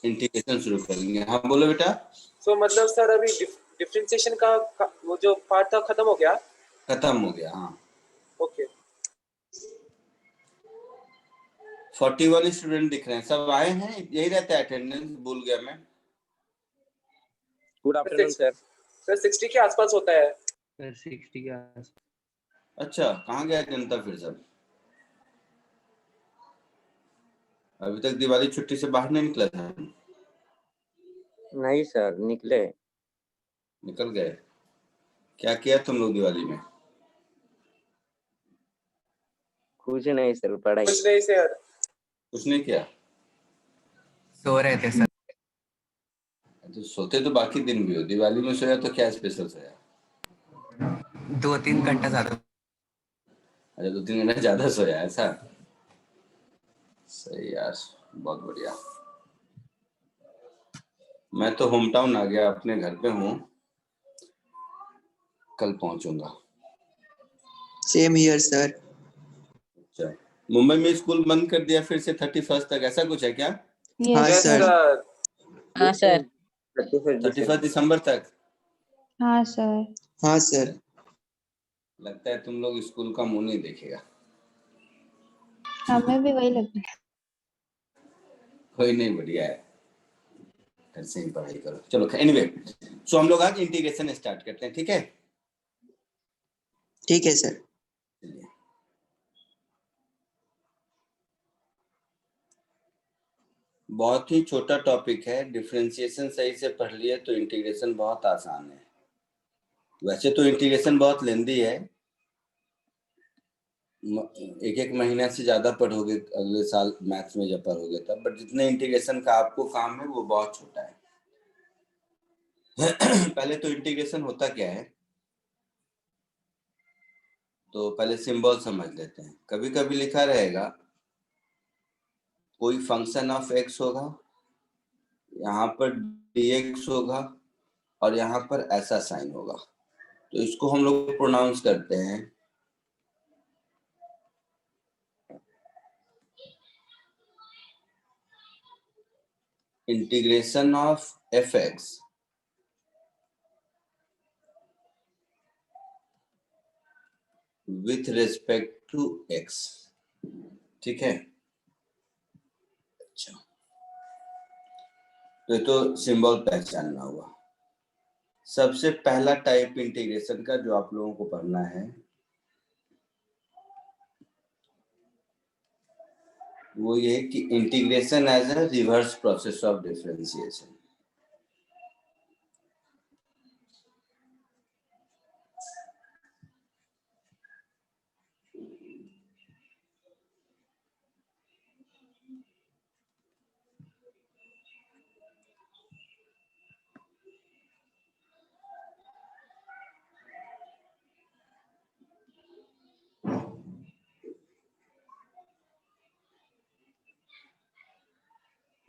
Integration शुरू करेंगे। हाँ बोलो बेटा। तो मतलब सर अभी डिफरेंशिएशन का वो जो पार्ट था खत्म हो गया? खत्म हो गया, हाँ। ओके। 41 स्टूडेंट दिख रहे हैं, सब आए हैं, यही रहता है अटेंडेंस, भूल गया मैं। Good afternoon sir. सर 60 के आसपास होता है सर 60 के आसपास। अच्छा, कहाँ गया जनता फिर सब? अभी तक दिवाली छुट्टी से बाहर नहीं निकला था? नहीं सर, निकले। निकल गए। क्या किया तुम लोग दिवाली में? कुछ नहीं सर, पढ़ाई। कुछ नहीं सर। कुछ नहीं किया? सो रहे थे सर। तो सोते तो बाकी दिन भी हो, दिवाली में सोया तो क्या स्पेशल सोया? 2-3 घंटा ज्यादा। अच्छा, 2-3 घंटा ज्यादा सोया, ऐसा? सही यार, बहुत बढ़िया। मैं तो होम टाउन आ गया, अपने घर पे हूँ, कल पहुंचूंगा। Same here sir. अच्छा, मुंबई में स्कूल बंद कर दिया फिर से 31 तक, ऐसा कुछ है क्या? हाँ यस सर। सर। हाँ सर। 31 दिसंबर तक। हाँ सर। हाँ सर। लगता है तुम लोग स्कूल का मुंह नहीं देखेगा। हमें भी वही लग रहा है। कोई नहीं, बढ़िया है, घर से ही पढ़ाई करो। चलो एनीवे, सो हम लोग आज इंटीग्रेशन स्टार्ट करते हैं, ठीक है? ठीक है सर। चलिए, बहुत ही छोटा टॉपिक है, डिफरेंशिएशन सही से पढ़ लिए तो इंटीग्रेशन बहुत आसान है। वैसे तो इंटीग्रेशन बहुत लेंदी है, एक एक महीना से ज्यादा पढ़ोगे अगले साल मैथ्स में जब पढ़ोगे तब, बट जितने इंटीग्रेशन का आपको काम है वो बहुत छोटा है। पहले तो इंटीग्रेशन होता क्या है, तो पहले सिंबल समझ लेते हैं। कभी कभी लिखा रहेगा कोई फंक्शन ऑफ एक्स होगा, यहाँ पर dx होगा और यहाँ पर ऐसा साइन होगा, तो इसको हम लोग प्रोनाउंस करते हैं integration of f x with respect to x, ठीक है? अच्छा, तो ये तो सिंबल पहचानना हुआ। सबसे पहला टाइप इंटीग्रेशन का जो आप लोगों को पढ़ना है वो ये कि integration as a reverse process of differentiation.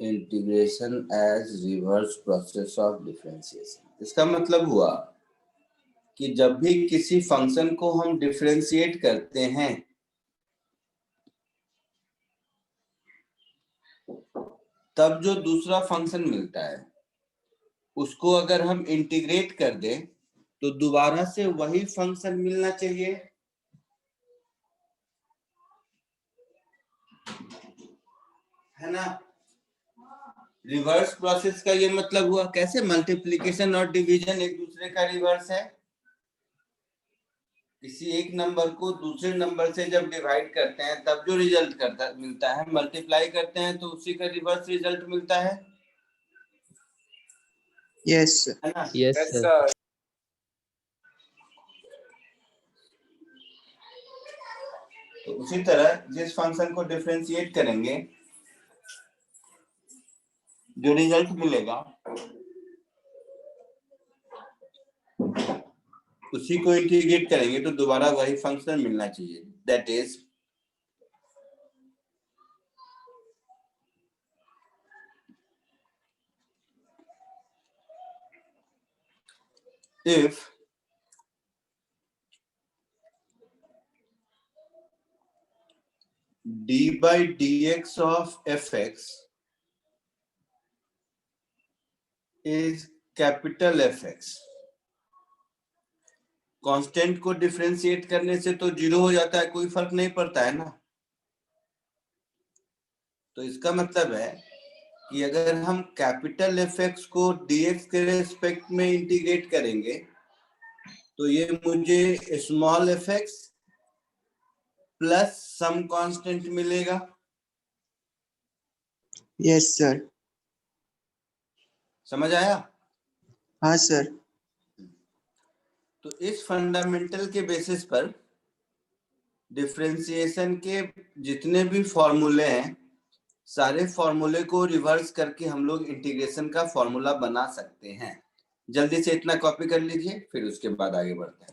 Integration as reverse process of differentiation, इसका मतलब हुआ कि जब भी किसी फंक्शन को हम डिफरेंशिएट करते हैं तब जो दूसरा फंक्शन मिलता है उसको अगर हम इंटीग्रेट कर दें तो दोबारा से वही फंक्शन मिलना चाहिए, है ना? रिवर्स प्रोसेस का ये मतलब हुआ, कैसे मल्टीप्लिकेशन और डिवीजन एक दूसरे का रिवर्स है। किसी एक नंबर को दूसरे नंबर से जब डिवाइड करते हैं तब जो रिजल्ट मिलता है, मल्टीप्लाई करते हैं तो उसी का रिवर्स रिजल्ट मिलता है। यस है ना? Yes yes sir. सर। तो उसी तरह जिस फंक्शन को डिफरेंशिएट करेंगे जो रिजल्ट मिलेगा उसी को इंटीग्रेट करेंगे तो दोबारा वही फंक्शन मिलना चाहिए। That is if d by dx of fx is capital Fx. Constant को डिफरेंशिएट करने से तो जीरो हो जाता है, कोई फर्क नहीं पड़ता है ना। तो इसका मतलब है कि अगर हम कैपिटल Fx को dx के रेस्पेक्ट में इंटीग्रेट करेंगे तो ये मुझे small fx plus some constant मिलेगा। Yes sir. समझ आया? हाँ सर। तो इस फंडामेंटल के बेसिस पर डिफरेंशिएशन के जितने भी फॉर्मूले हैं, सारे फॉर्मूले को रिवर्स करके हम लोग इंटीग्रेशन का फॉर्मूला बना सकते हैं। जल्दी से इतना कॉपी कर लीजिए, फिर उसके बाद आगे बढ़ते हैं।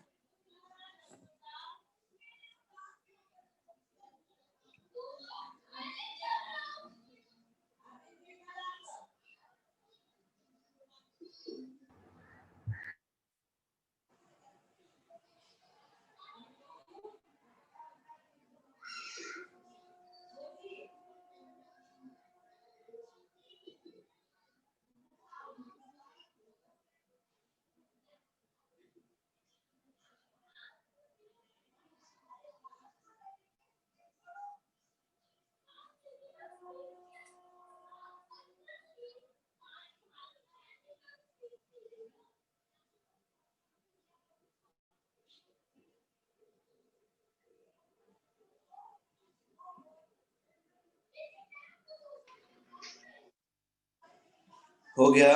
हो गया?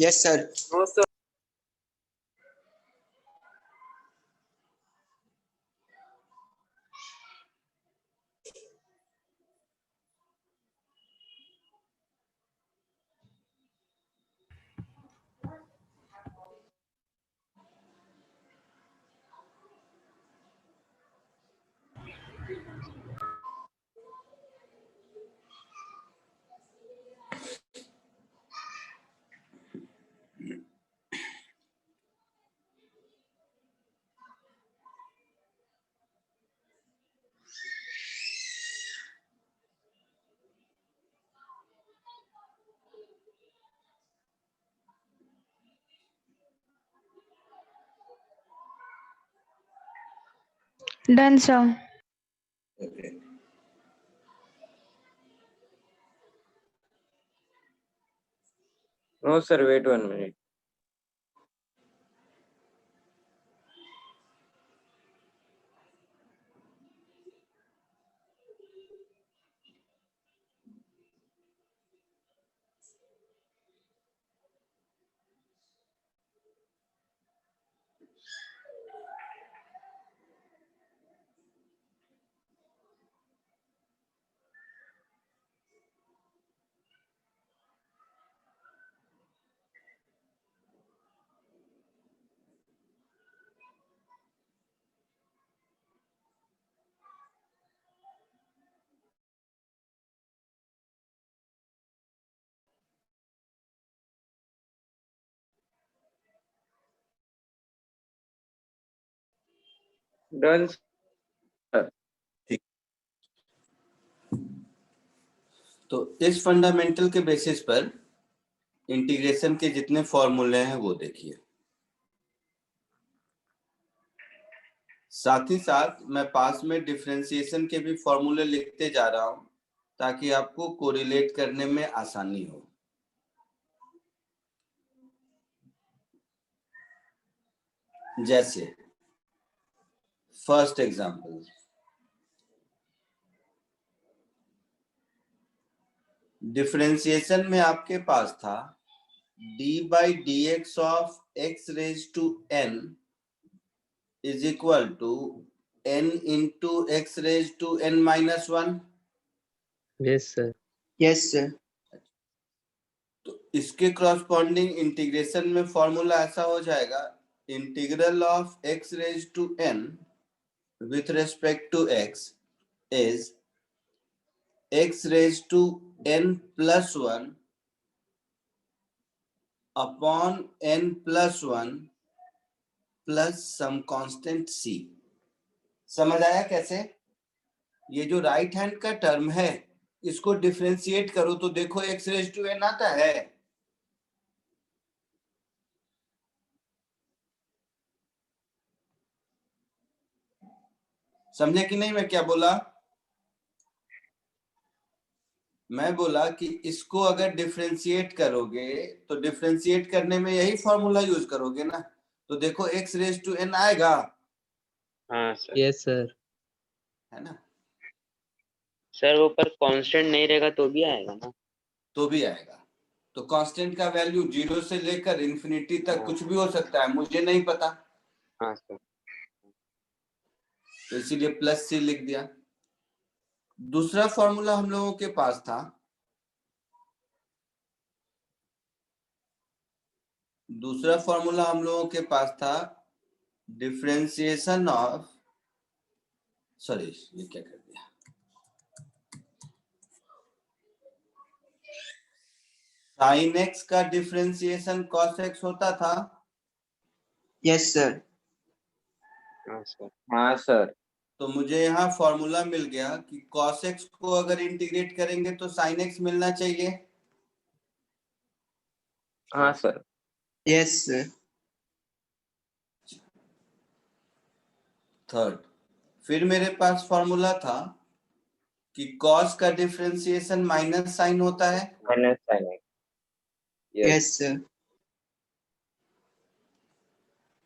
Yes sir. No sir. Done, sir. Okay. No, sir, wait 1 minute. Done, sir. ठीक। तो इस फंडामेंटल के बेसिस पर इंटीग्रेशन के जितने फॉर्मूले हैं वो देखिए। साथ ही साथ मैं पास में डिफरेंशिएशन के भी फॉर्मूले लिखते जा रहा हूं ताकि आपको कोरिलेट करने में आसानी हो। जैसे फर्स्ट एग्जांपल, डिफरेंशिएशन में आपके पास था d by dx of x raised to n is equal to n into x raised to n minus 1। Yes, sir. Yes sir. तो इसके क्रॉसपॉन्डिंग इंटीग्रेशन में फॉर्मूला ऐसा हो जाएगा, integral of x raised to n with respect to x is x raised to n plus 1 upon n plus 1 plus some constant c। समझ आया कैसे? ये जो राइट हैंड का टर्म है इसको डिफरेंशिएट करो तो देखो x रेज टू n आता है, समझे कि नहीं मैं क्या बोला? मैं बोला कि इसको अगर डिफरेंशिएट करोगे तो डिफरेंशिएट करने में यही फॉर्मूला यूज करोगे ना। तो देखो x रेज टू n आएगा, हाँ सर। Yes, sir. है ना? सर वो पर कांस्टेंट नहीं रहेगा तो भी आएगा ना? तो भी आएगा। तो कांस्टेंट का वैल्यू 0 से लेकर इंफिनिटी तक कुछ भी हो सकता है, मुझे नहीं पता, हाँ सर। तो इसीलिए प्लस सी लिख दिया। दूसरा फॉर्मूला हम लोगों के पास था, डिफरेंशिएशन ऑफ, सॉरी ये क्या कर दिया, साइन एक्स का डिफरेंशिएशन कॉस एक्स होता था। Yes sir. हाँ सर। हाँ, sir. तो मुझे यहाँ फॉर्मूला मिल गया कि cos x को अगर इंटीग्रेट करेंगे तो sin x मिलना चाहिए। हाँ, sir. Yes sir. थर्ड, फिर मेरे पास फॉर्मूला था कि cos का डिफरेंशिएशन माइनस साइन होता है। Minus sin x. Yes. Yes sir.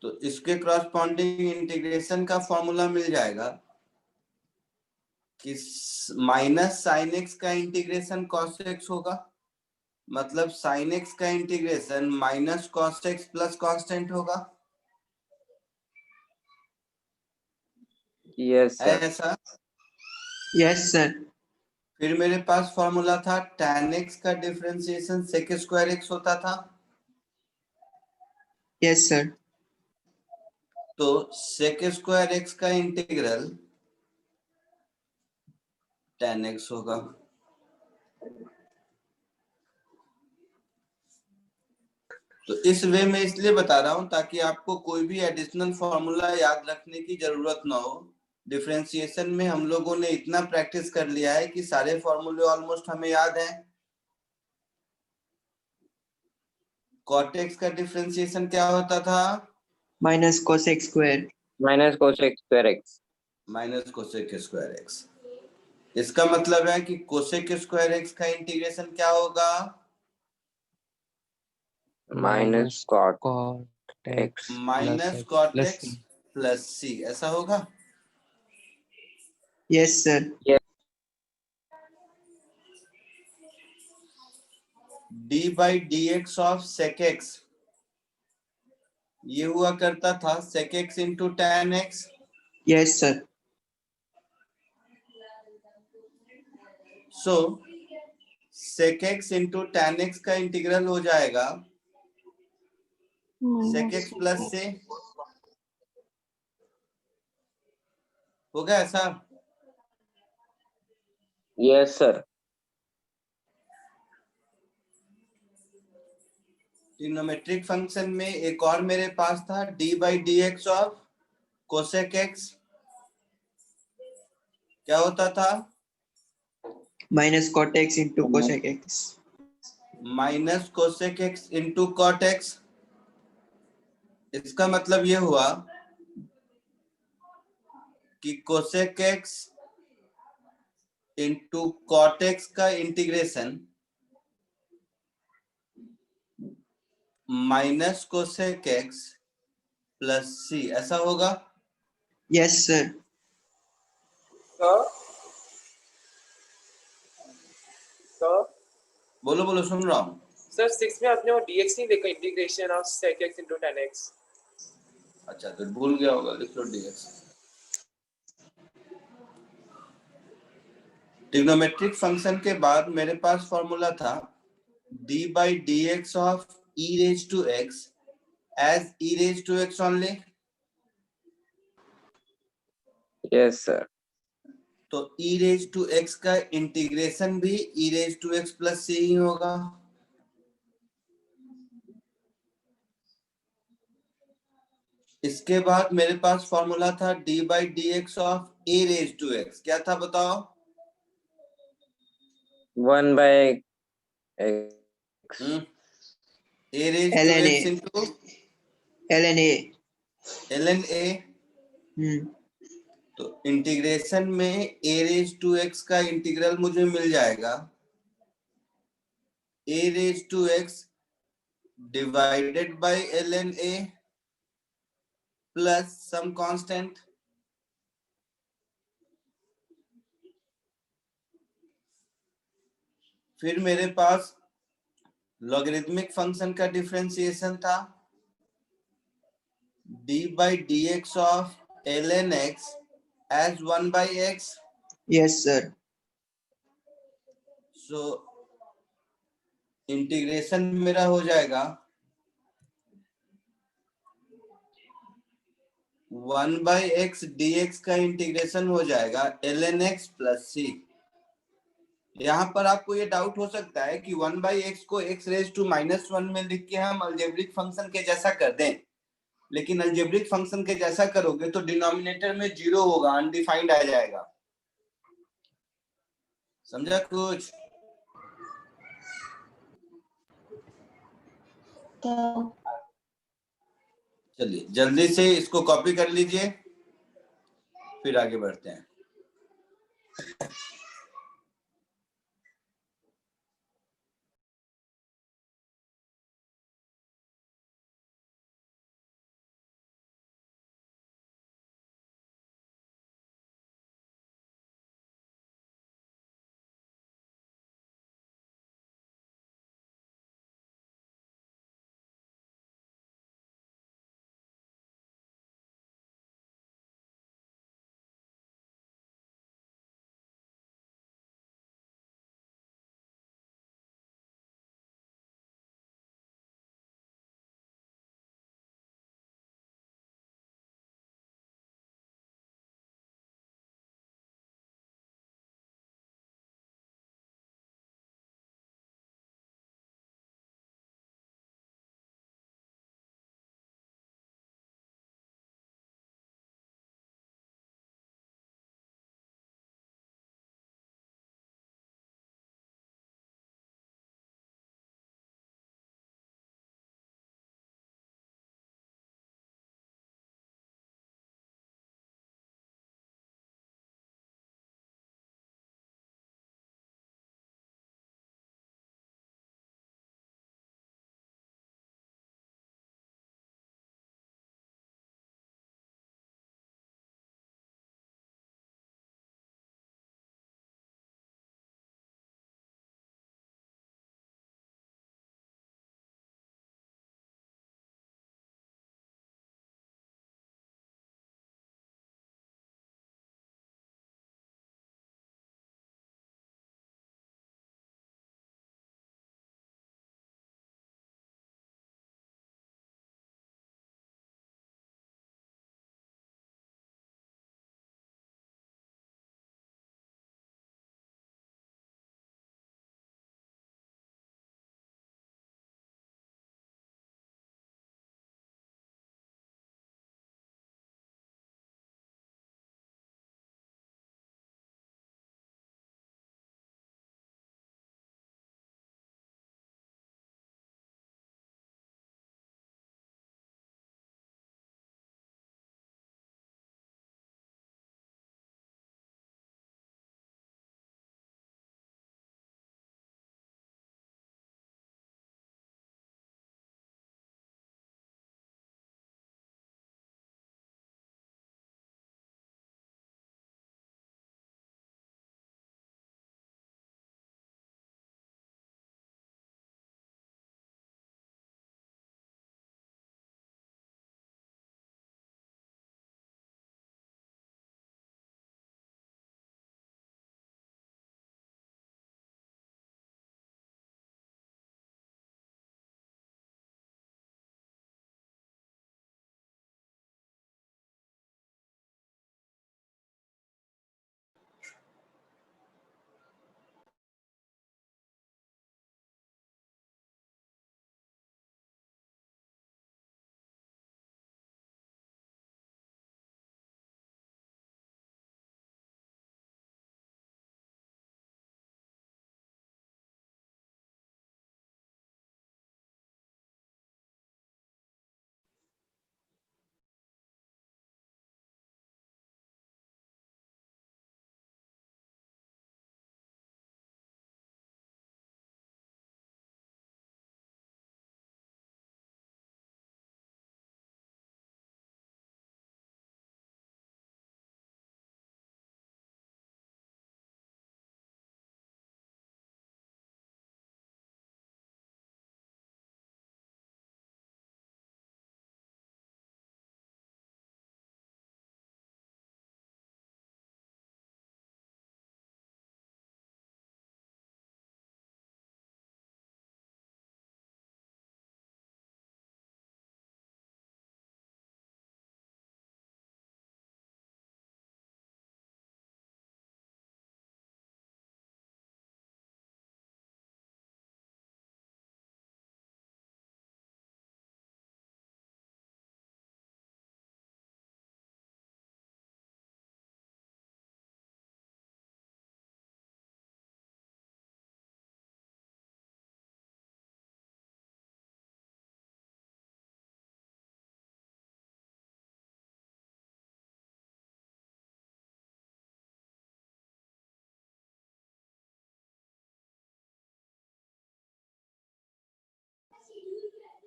तो इसके क्रॉसपॉन्डिंग इंटीग्रेशन का फॉर्मूला मिल जाएगा कि माइनस साइन एक्स का इंटीग्रेशन cos x होगा, मतलब साइन एक्स का integration minus cos x plus constant होगा। Yes, है sir. ऐसा? Yes sir. फिर मेरे पास फॉर्मूला था tan x का डिफरेंशिएशन sec स्क्वायर x होता था। Yes sir. तो sec स्क्वायर x का इंटीग्रल tan x होगा। तो इस वे में इसलिए बता रहा हूं ताकि आपको कोई भी एडिशनल फॉर्मूला याद रखने की जरूरत ना हो। डिफरेंशिएशन में हम लोगों ने इतना प्रैक्टिस कर लिया है कि सारे फॉर्मूले ऑलमोस्ट हमें याद हैं। cot x का डिफरेंशिएशन क्या होता था? Minus cosec square. Minus cosec square x. Minus cosec square x। इसका मतलब है कि कोसेक स्क्वायर x का इंटीग्रेशन क्या होगा? Minus cot cot x. Minus cot x plus c, ऐसा होगा। Yes sir. d by d x of sec x, ये हुआ करता था sec x into tan x. Yes sir. So sec x into tan x का integral हो जाएगा सेक x plus से, होगा ऐसा? Yes, sir. ट्रिग्नोमेट्रिक फंक्शन में एक और मेरे पास था d by d x of cosec x, क्या होता था? Minus cot x into cosec x. Minus cosec x into cot x. इसका मतलब ये हुआ कि cosec x into cot x का integration minus cosec x plus c, ऐसा होगा? Yes sir. सर बोलो बोलो, सुन रहा हूँ। सर 6 में आपने वो dx नहीं देखा, integration of sec x into tan x। अच्छा तो भूल गया होगा, लिख लो डीएक्स। ट्रिग्नोमेट्रिक फंक्शन के बाद मेरे पास फॉर्मूला था d by d x of e raise to x as e raise to x only. Yes, sir. तो e रेज टू x का इंटीग्रेशन भी e raise to x plus से ही होगा। इसके बाद मेरे पास फॉर्मूला था d by d x of a raise to x, क्या था बताओ? 1 by x. a raise to ln x a। Into ln a। ln a। तो इंटीग्रेशन में a रेज टू x का इंटीग्रल मुझे मिल जाएगा a raise to x divided by ln a plus some constant फिर मेरे पास लॉगरिथमिक फंक्शन का डिफरेंशिएशन था d by dx of ln x as 1 by x. Yes, sir. So integration मेरा हो जाएगा 1 by x dx का इंटीग्रेशन हो जाएगा ln x प्लस c. यहाँ पर आपको ये डाउट हो सकता है कि 1 by x को x रेज टू -1 में लिख के हम अलजेब्रिक फंक्शन के जैसा कर दें, लेकिन अलजेब्रिक फंक्शन के जैसा करोगे तो डिनोमिनेटर में 0 होगा, अनडिफाइंड आ जाएगा. समझा कुछ? तो चलिए जल्दी से इसको कॉपी कर लीजिए, फिर आगे बढ़ते हैं.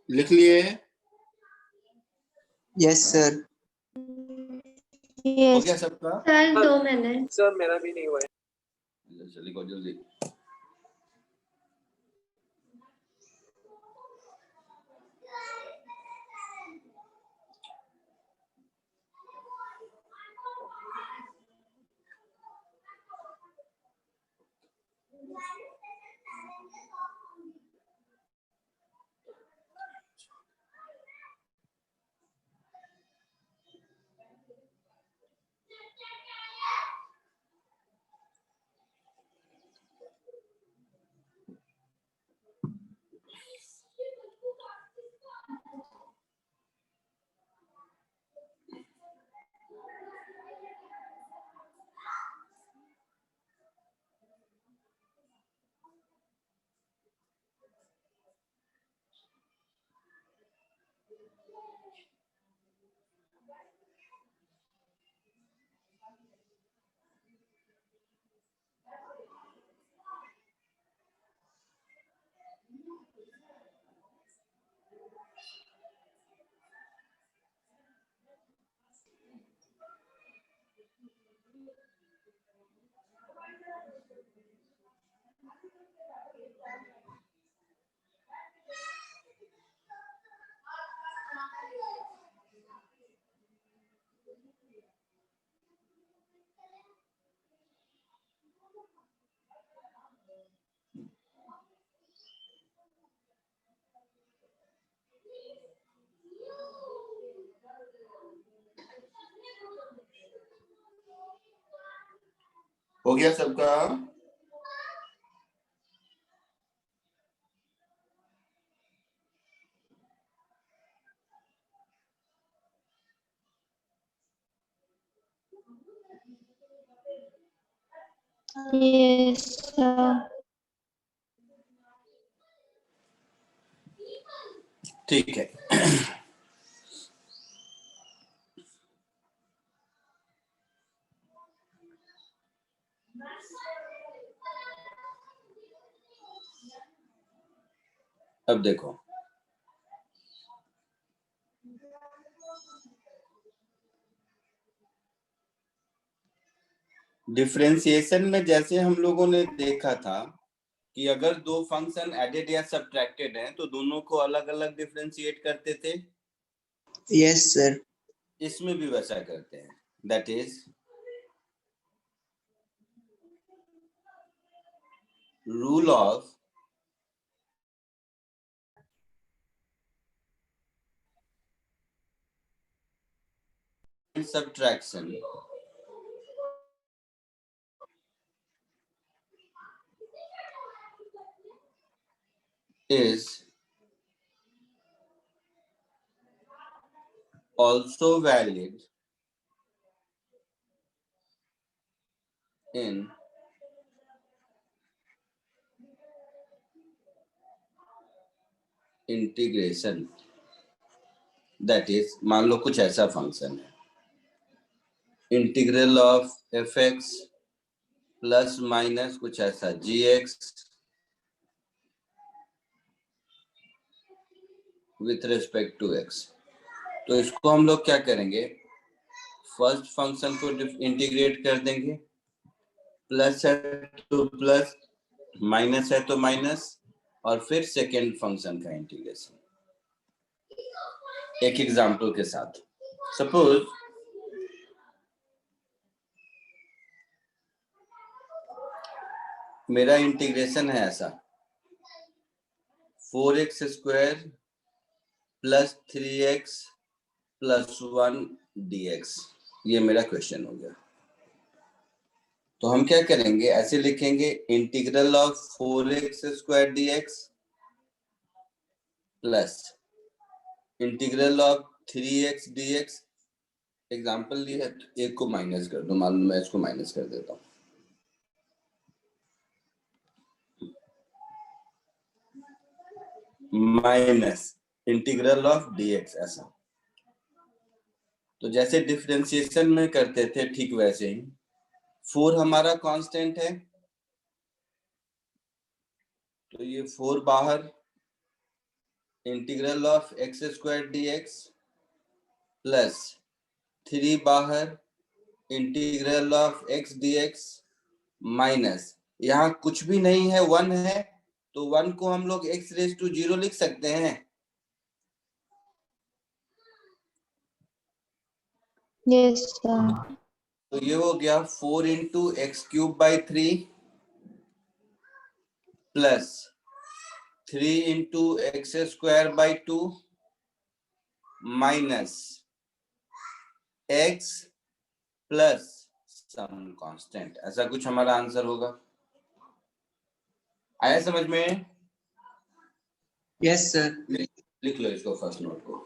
लिख लिए? Yes sir. हो Yes. गया सबका? Sir 2 minute. सर मेरा भी नहीं हुआ है. जल्दी को जल्दी. हो गया सबका? Yes, sir. ठीक है. अब देखो, डिफरेंशिएशन में जैसे हम लोगों ने देखा था कि अगर दो फंक्शन एडेड या सब्ट्रैक्टेड हैं तो दोनों को अलग अलग डिफरेंशिएट करते थे. Yes sir. इसमें भी वैसा करते हैं. That is rule of subtraction is also valid in integration. That is, मान लो कुछ ऐसा फंक्शन है, integral of f x plus minus कुछ ऐसा g x with respect to x. तो इसको हम लोग क्या करेंगे, फर्स्ट फंक्शन को इंटीग्रेट कर देंगे. प्लस है तो प्लस, माइनस है तो माइनस, और फिर सेकेंड फंक्शन का इंटीग्रेशन. एक एग्जांपल के साथ, सपोज मेरा इंटीग्रेशन है ऐसा, 4x square plus 3x plus 1 dx. ये मेरा क्वेश्चन हो गया. तो हम क्या करेंगे, ऐसे लिखेंगे, integral of 4x square dx plus integral of 3x dx. Example लिया है तो एक को माइनस कर दो, मान लो मैं इसको माइनस कर देता हूँ. माइनस इंटीग्रल ऑफ dx ऐसा. तो जैसे डिफरेंशिएशन में करते थे ठीक वैसे ही 4 हमारा कांस्टेंट है, तो ये 4 बाहर, integral of x square dx plus 3 बाहर integral of x dx minus, यहाँ कुछ भी नहीं है, 1 है, तो 1 को हम लोग x रेज टू 0 लिख सकते हैं। Yes, sir. तो ये हो गया 4 into x cube by 3 plus 3 into x square by 2 minus x plus some constant, ऐसा कुछ हमारा आंसर होगा। आया समझ में? Yes sir. लिख लो इसको फर्स्ट नोट को।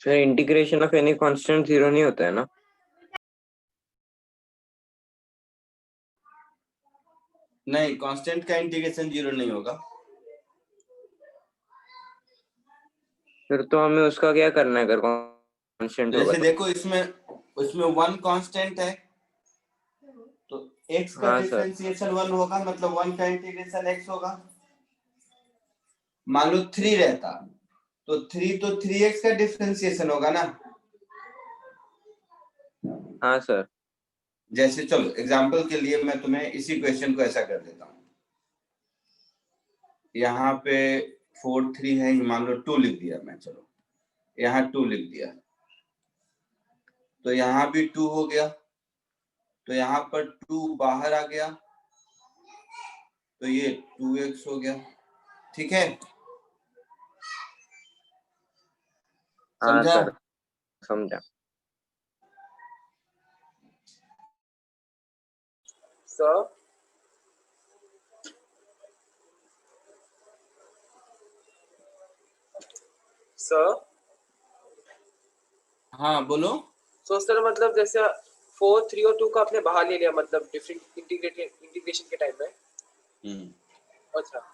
Sir integration of any constant 0 नहीं होता है ना? नहीं, कांस्टेंट का इंटीग्रेशन 0 नहीं होगा। फिर तो हमें उसका क्या करना है अगर कांस्टेंट होगा जैसे तो? देखो इसमें 1 कांस्टेंट है, तो x का हाँ सर। डिफरेंशिएशन 1 होगा, मतलब 1 का इंटीग्रेशन x होगा। मान लो 3 रहता तो 3x का डिफरेंशिएशन होगा ना। हाँ सर। जैसे चलो एग्जांपल के लिए मैं तुम्हें इसी क्वेश्चन को ऐसा कर देता हूँ, यहाँ पे 4 3 है, मान लो 2 लिख दिया मैं, चलो यहाँ 2 लिख दिया, तो यहाँ भी 2 हो गया, तो यहाँ पर 2 बाहर आ गया, तो ये 2x हो गया। ठीक है, हाँ समझा? सर समझा। सर सर हाँ बोलो। सो सर मतलब जैसे 4 3 और 2 का आपने बाहर ले लिया, मतलब डिफरेंट इंटीग्रेशन के टाइम में। अच्छा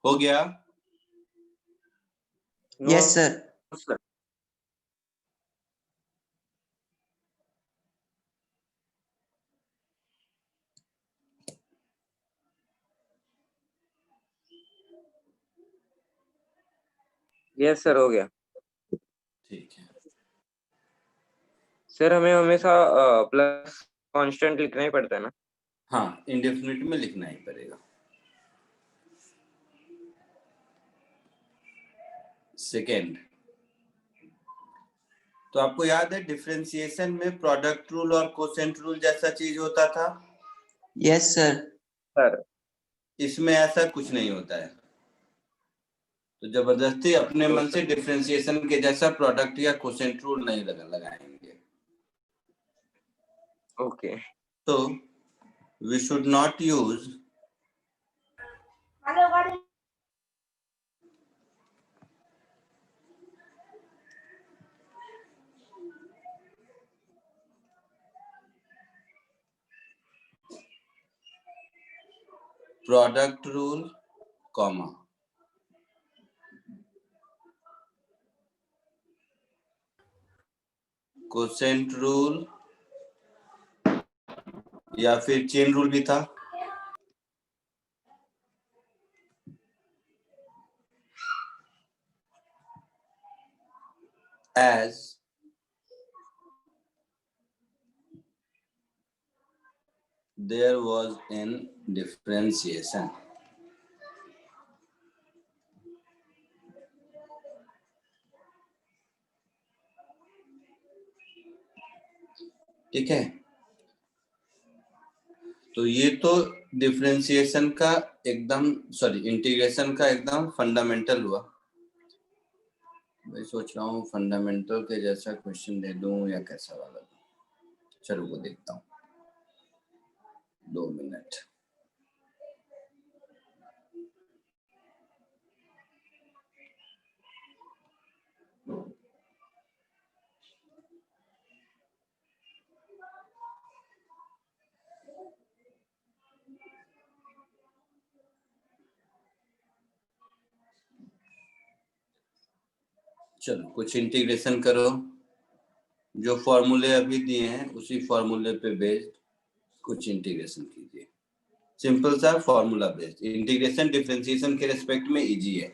हो गया। Yes sir. Sir yes sir हो गया। ठीक है, सर हमें हमेशा प्लस कांस्टेंट लिखना ही पड़ता है ना? हाँ इंडेफिनिट में लिखना ही पड़ेगा। सेकेंड, तो आपको याद है डिफरेंशिएशन में प्रोडक्ट रूल और कोसेंट रूल जैसा चीज होता था? Yes, sir. सर इसमें ऐसा कुछ नहीं होता है, तो जबरदस्ती अपने मन से डिफरेंशिएशन के जैसा प्रोडक्ट या कोसेंट रूल नहीं लगाएंगे। ओके तो we should not use product rule, comma, quotient rule या फिर चेन रूल भी था। as there was in differentiation, ठीक है। तो ये तो डिफरेंशिएशन का एकदम इंटीग्रेशन का एकदम फंडामेंटल हुआ। मैं सोच रहा हूँ फंडामेंटल के जैसा क्वेश्चन दे दूं या कैसा वाला दूं। चलो वो देखता हूँ, 2 मिनट। चलो कुछ इंटीग्रेशन करो, जो फॉर्मूले अभी दिए हैं उसी फॉर्मूले पे बेस्ड कुछ इंटीग्रेशन कीजिए। सिंपल सा फॉर्मूला बेस्ड इंटीग्रेशन डिफरेंशिएशन के रेस्पेक्ट में इजी है।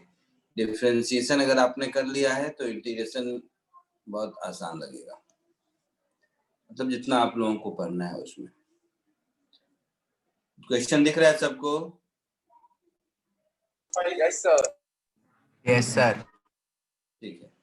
डिफरेंशिएशन अगर आपने कर लिया है तो इंटीग्रेशन बहुत आसान लगेगा, मतलब जितना आप लोगों को पढ़ना है उसमें। क्वेश्चन दिख रहा है सबको? Yes, sir. Yes, sir. ठीक है।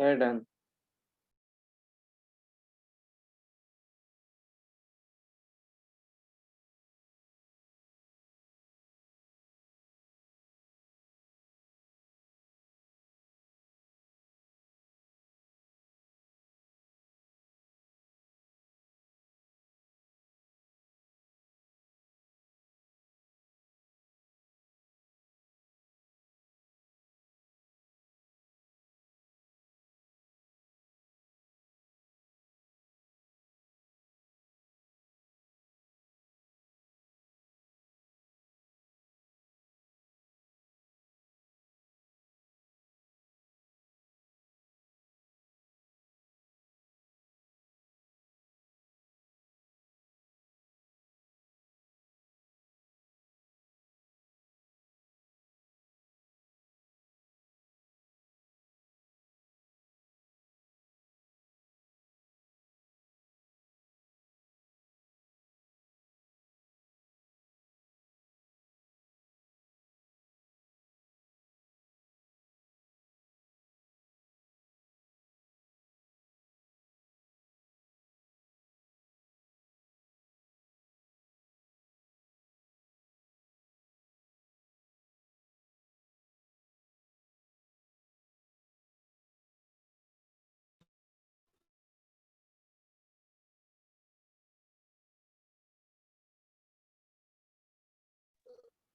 Yeah, done.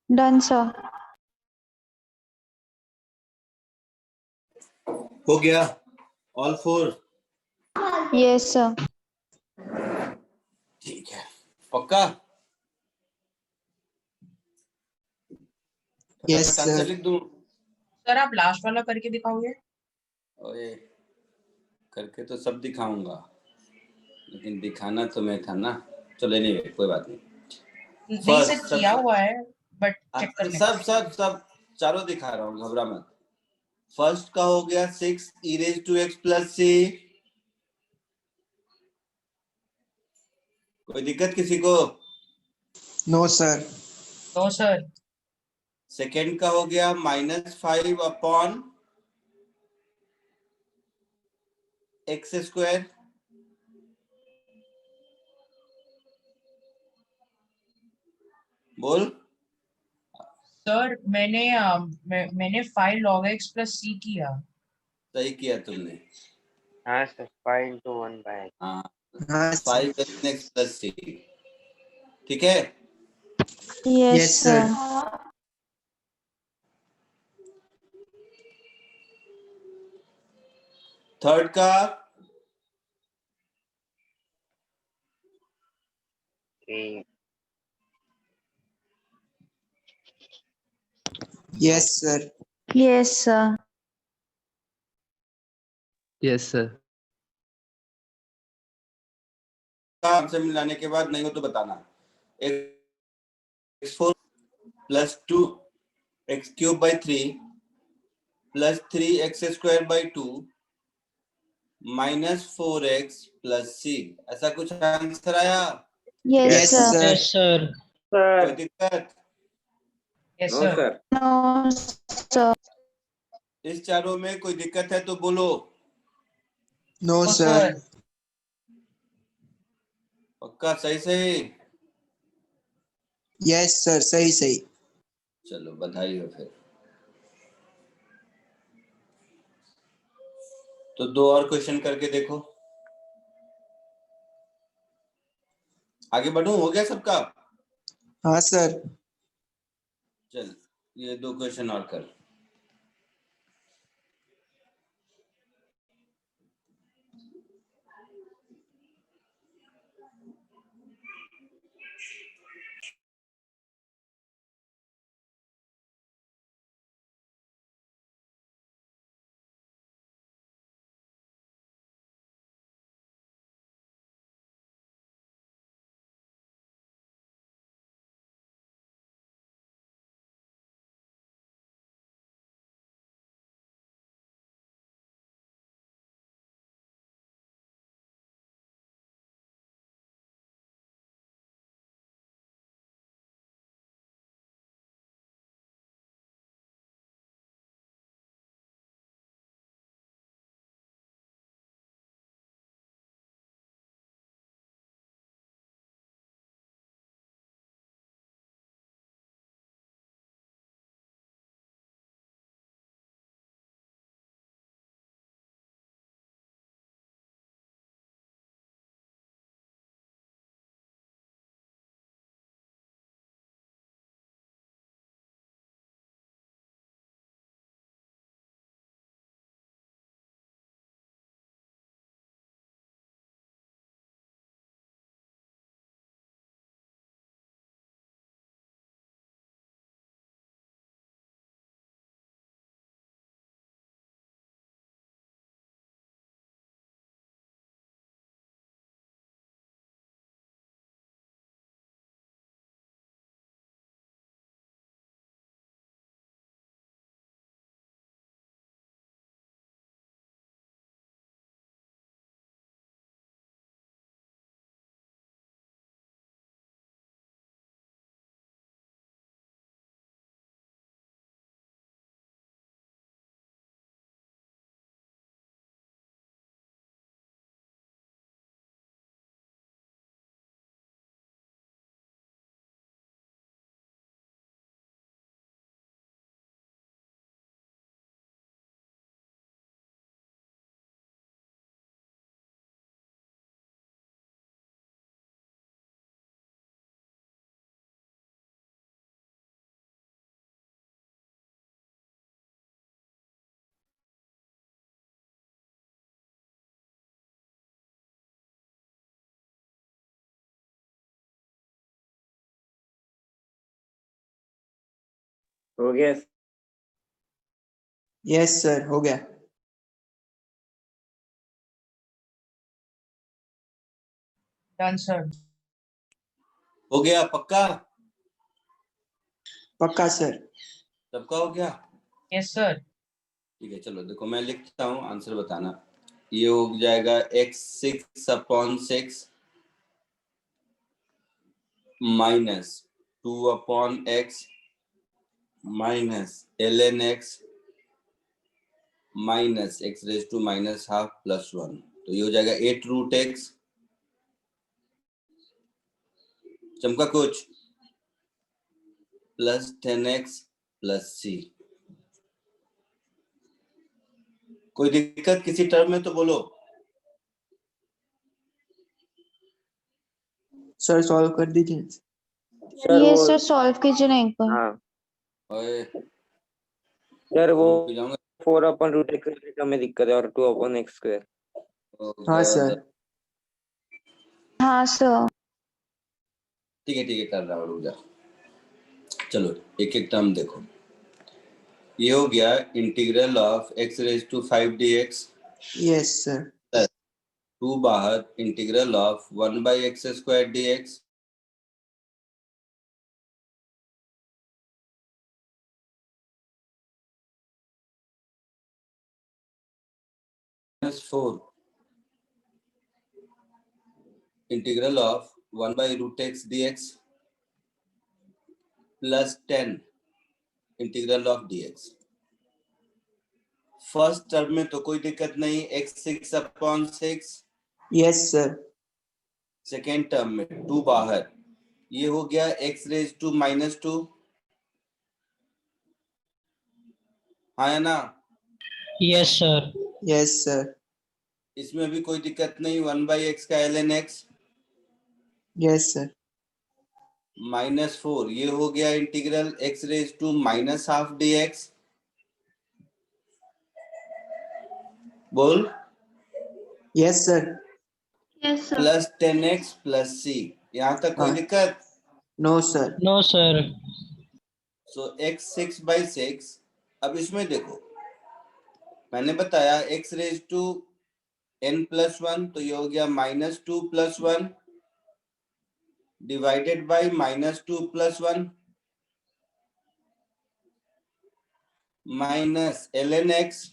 Done, sir. हो गया ऑल 4? Yes, sir. ठीक है, पक्का? Yes, फटाफट आंसर sir. लिख दूं? सर आप लास्ट वाला करके दिखाओगे? ओए, करके तो सब दिखाऊंगा, लेकिन दिखाना तो मैं था ना। चलो एनीवे, कोई बात नहीं। नहीं सर, किया हुआ है बट चेक तो करने सब सब सब चारों दिखा रहा हूँ, घबरा मत। फर्स्ट का हो गया 6 e raised to x plus c। कोई दिक्कत किसी को? No, sir. तो सर सेकेंड का हो गया -5 अपॉन एक्स स्क्वायर। बोल। सर मैंने 5 log x plus c किया। सही किया तुमने। हाँ सर, 5 into 1/x। हाँ, हाँ, sir. 5 x plus c। ठीक है। Yes, Yes, sir. sir. Third का ए, Yes, sir. Yes, sir. Yes, sir. Answer मिलाने के बाद नहीं हो तो बताना। x4 plus 2 x cube by 3 plus 3x square by 2 minus 4x plus c, ऐसा कुछ आंसर आया? Yes, Yes, sir. sir. Yes sir. कोई Sir. दिक्कत? Yes No, sir. sir. No, sir. इस चारों में कोई दिक्कत है तो बोलो। No, तो sir. सर पक्का? सही सही? Yes, sir. सही सही. चलो बधाई हो फिर। तो 2 और क्वेश्चन करके देखो। आगे बढ़ूं? हो गया सबका? हाँ, sir. चल, ये 2 क्वेश्चन और कर। हो गया यस सर हो गया। Done sir. हो गया पक्का? पक्का सर। सबका हो गया? Yes sir. ठीक है, चलो देखो मैं लिखता हूँ, आंसर बताना। ये हो जाएगा x6/6 minus 2/x minus ln x minus x⁻² plus 1। तो ये हो जाएगा 8√x। चमका कुछ? Plus 10x plus c। कोई दिक्कत किसी टर्म में तो बोलो। सर सॉल्व कर दीजिए। सर। ये वो सर सॉल्व कीजिए ना एक बार। हाँ ओए सर, वो रुक जाऊंगा। 4/√x में दिक्कत है और 2/x²। हाँ सर। हाँ सर। ठीक है कर रहा हूँ, रुक जा। चलो एक एक टर्म देखो। ये हो गया integral of x⁵ dx yes sir. Plus 2 बाहर integral of 1/x² dx -4 integral of 1/√x dx plus 10 integral of dx। First term में तो कोई दिक्कत नहीं, x6/6। Yes sir. Second term में 2 बाहर, ये हो गया x⁻²। हाँ है ना? Yes sir. Yes sir. इसमें भी कोई दिक्कत नहीं, 1/x का ln x यस सर। -4, ये हो गया इंटीग्रल x⁻² dx। बोल। Yes sir. Yes sir. Plus 10x plus c। यहाँ तक कोई हाँ। दिक्कत? No sir. No sir. So x6/6। अब इसमें देखो, मैंने बताया x⁻n+1, तो ये हो गया -2 + 1 divided by -2 + 1 minus ln x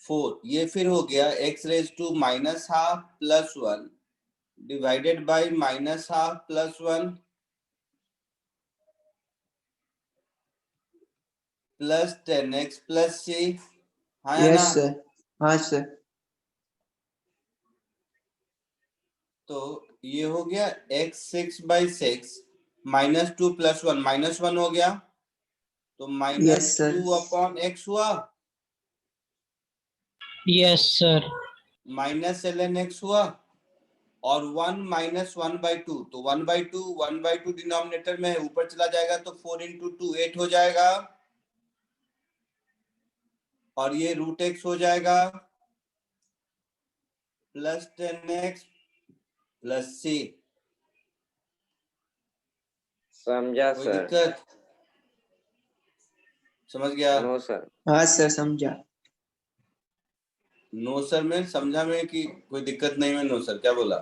4। ये फिर हो गया x⁻² plus 1 divided by -½ plus 1 plus 10x plus c। हाँ या ना? Yes sir. हाँ सर। तो ये हो गया x6/6 -2 + 1 -1 हो गया, तो यस सर। -2/x हुआ yes sir. Minus ln x हुआ और 1 - 1/2, तो 1/2 डिनोमिनेटर में है, ऊपर चला जाएगा तो 4 × 2 8 हो जाएगा और ये √x हो जाएगा प्लस 10x प्लस c। समझा कोई सर। दिक्कत? समझ गया? No sir. हाँ सर समझा। नो सर में समझा में कि कोई दिक्कत नहीं में नो सर क्या बोला?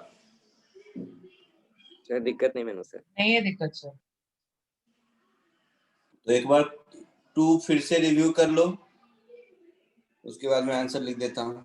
सर दिक्कत नहीं मैंने सर। नहीं है दिक्कत सर। तो एक बार 2 फिर से रिव्यू कर लो, उसके बाद मैं आंसर लिख देता हूँ।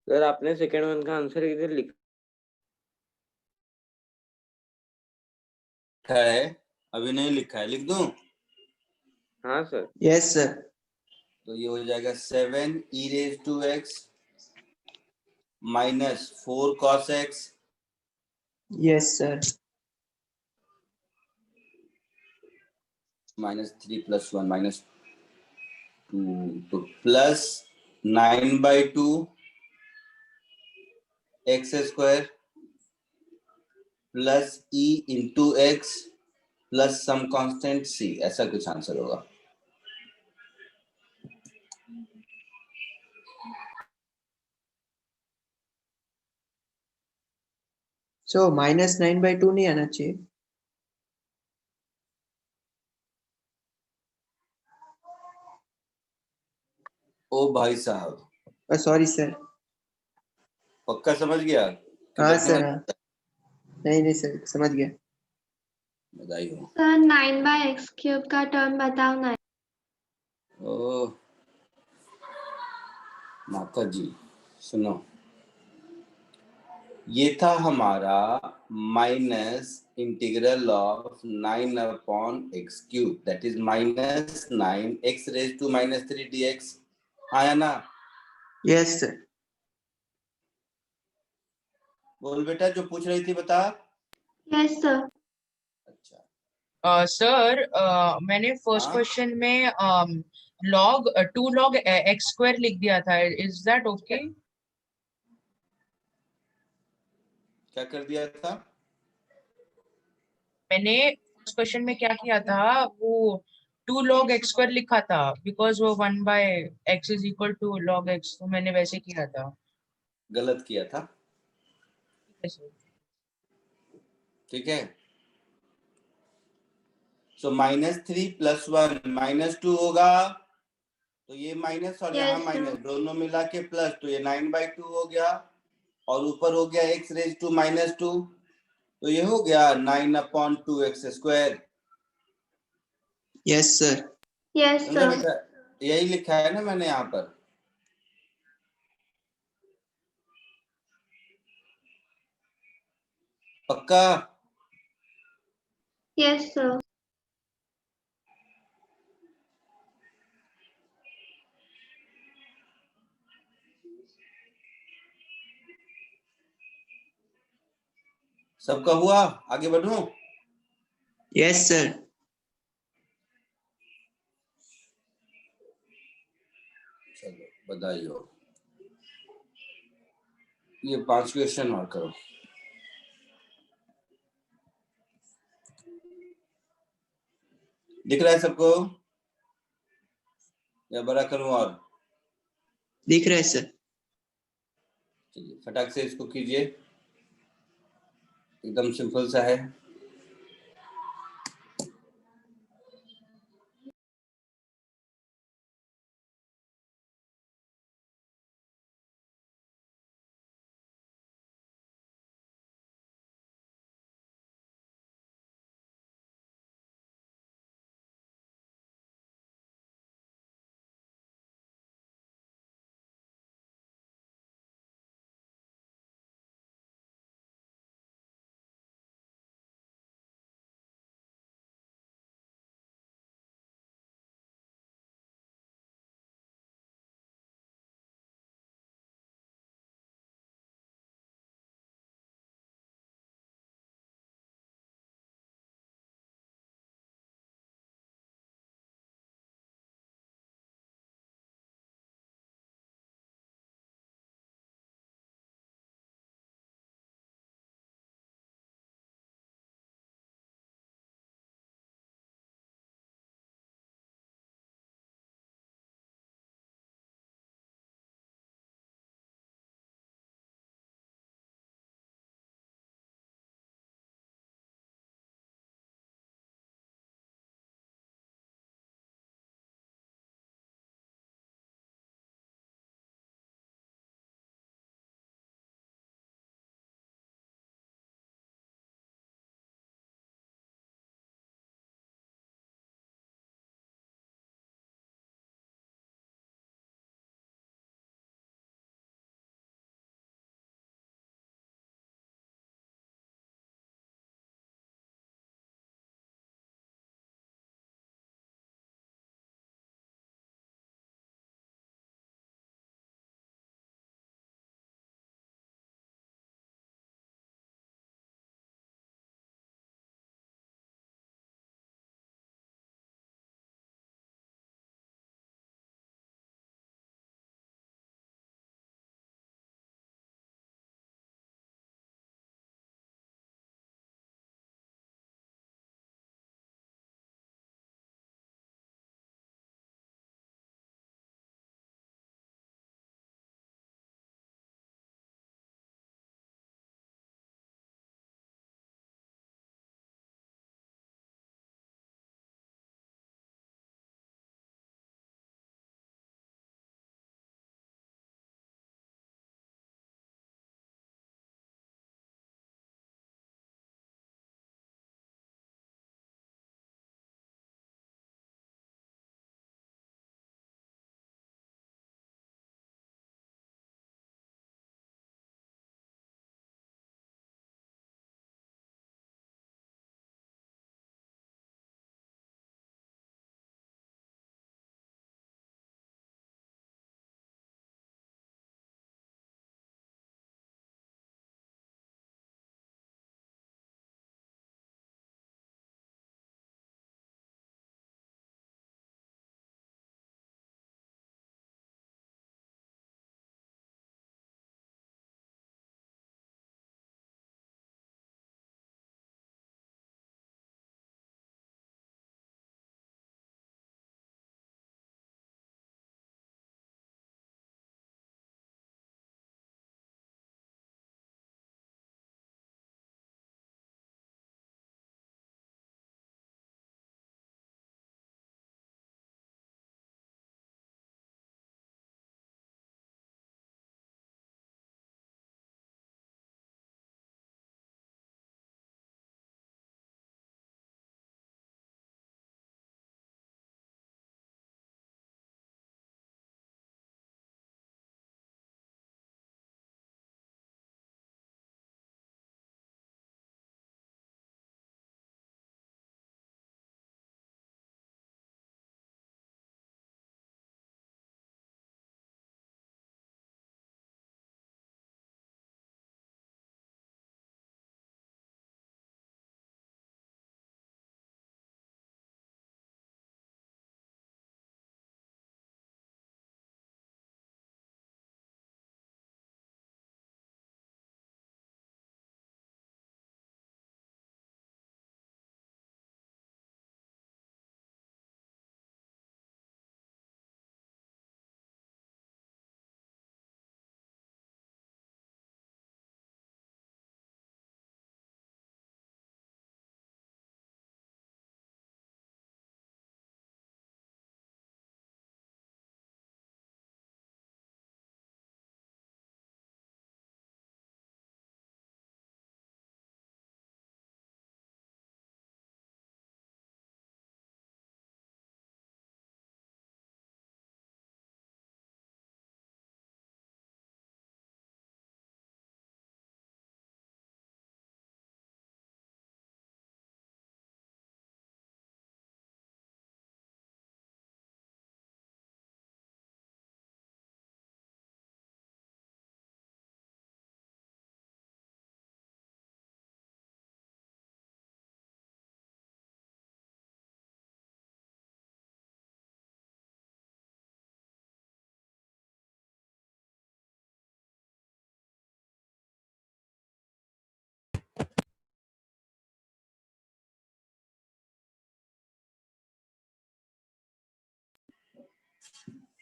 सर आपने सेकंड वन का आंसर इधर लिखा लिखा है, अभी नहीं लिखा है, लिख दूं? हाँ सर। Yes, sir. तो ये हो जाएगा 7 e raise to x minus 4 cos x Yes, sir. Minus 3 plus 1 minus 2, तो plus 9/2 x square plus e into x plus some constant c, ऐसा कुछ आंसर होगा। So -9/2 नहीं आना चाहिए। ओ भाई साहब, सॉरी सर। पक्का समझ गया कि हाँ बचने सर, वाला? हाँ। नहीं सर, समझ गया। बधाई हो। सर 9/x³ का टर्म बताओ ना। ओ माता जी सुनो, ये था हमारा minus integral of 9/x³ that is -9 x raise to -3 dx। आया ना? Yes sir. बोल बेटा, जो पूछ रही थी बता। Yes sir. अच्छा, सर मैंने फर्स्ट हाँ क्वेश्चन में log 2 log x² लिख दिया था, इज दैट ओके? क्या कर दिया था? मैंने फर्स्ट क्वेश्चन में क्या किया था, वो 2 log x² लिखा था बिकॉज वो 1/x is equal to log x, तो मैंने वैसे किया था। गलत किया था, ठीक है। सो -3 + 1 -2 होगा, तो ये माइनस और यहाँ Yes, माइनस sir. दोनों मिला के प्लस, तो ये 9/2 हो गया और ऊपर हो गया x रेज टू -2, तो ये हो गया 9/2x²। Yes sir. Yes, समझा sir. बेटा? यही लिखा है ना मैंने यहाँ पर। पक्का? Yes, sir. सबका हुआ? आगे बढ़ूं? Yes sir. चलो बधाई हो। ये 5 क्वेश्चन और करो। दिख रहा है सबको या बड़ा करूं और? दिख रहा है सर। चलिए फटाक से इसको कीजिए, एकदम सिंपल सा है।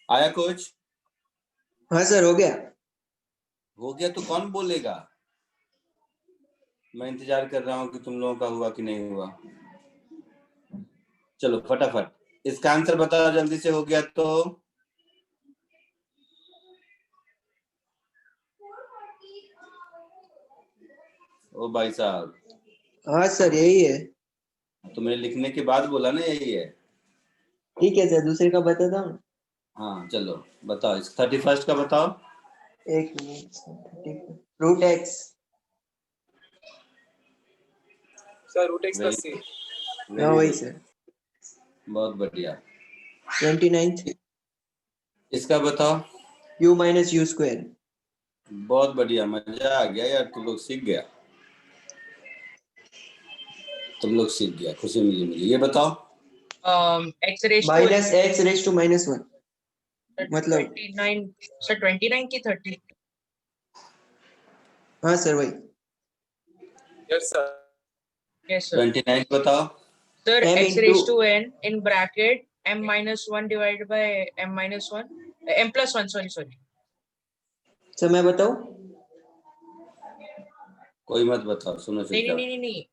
आया कुछ? हाँ सर, हो गया। हो गया तो कौन बोलेगा? मैं इंतजार कर रहा हूँ कि तुम लोगों का हुआ कि नहीं हुआ। चलो फटाफट इसका आंसर बताओ, जल्दी से। हो गया तो ओ भाई साहब, हाँ सर, यही है। तो मैंने लिखने के बाद बोला ना यही है। ठीक है सर, दूसरे का बताता हूँ। हाँ चलो बताओ, इस 31st का बताओ। एक minute. Root x. Sir root x plus c. हाँ वही सर। बहुत बढ़िया। 29 इसका बताओ। u minus u square. बहुत बढ़िया, मजा आ गया यार, तुम लोग सीख गया। तुम लोग सीख गया, खुशी मिली मुझे। ये बताओ। x raise to minus x raise to -1 मतलब। 29 सर 29 की 30। हाँ सर वही। Yes sir. यस सर 29 बताओ। Sir m x raise into to n in bracket m minus 1 divided by m minus 1 m plus 1 sorry sir मैं बताऊँ? कोई मत बताओ, सुनो नहीं नहीं चुपचाप। नहीं नहीं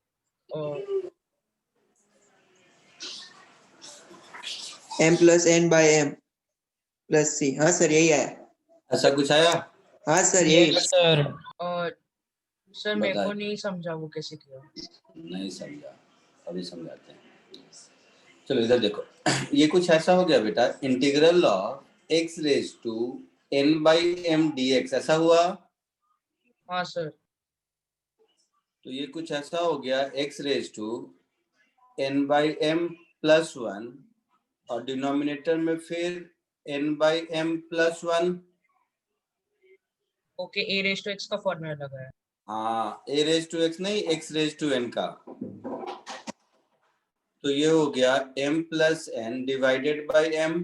m plus n by m plus c। हाँ सर, यही आया। ऐसा कुछ आया? हाँ सर, यस यही। सर। सर मेरे को बताए। नहीं समझा वो कैसे किया। नहीं समझा, अभी समझाते हैं। चलो इधर देखो। ये कुछ ऐसा हो गया बेटा, integral of x raise to n by m dx, ऐसा हुआ। हाँ सर तो ये कुछ ऐसा हो गया, x raise to n by m plus 1, और डिनोमिनेटर में फिर n by m plus 1। Okay a raise to x का फॉर्मूला लगा है। हाँ, a रेज टू x नहीं, x रेज टू n का। तो ये हो गया m plus n divided by m,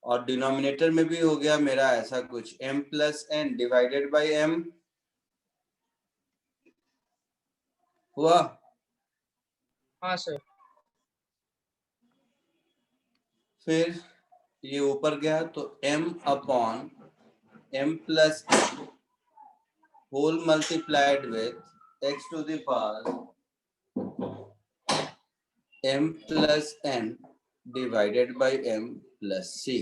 और डिनोमिनेटर में भी हो गया मेरा ऐसा कुछ, m plus n divided by m। हुआ? हाँ सर फिर ये ऊपर गया तो m upon m plus whole multiplied with x to the power m plus n divided by m plus c।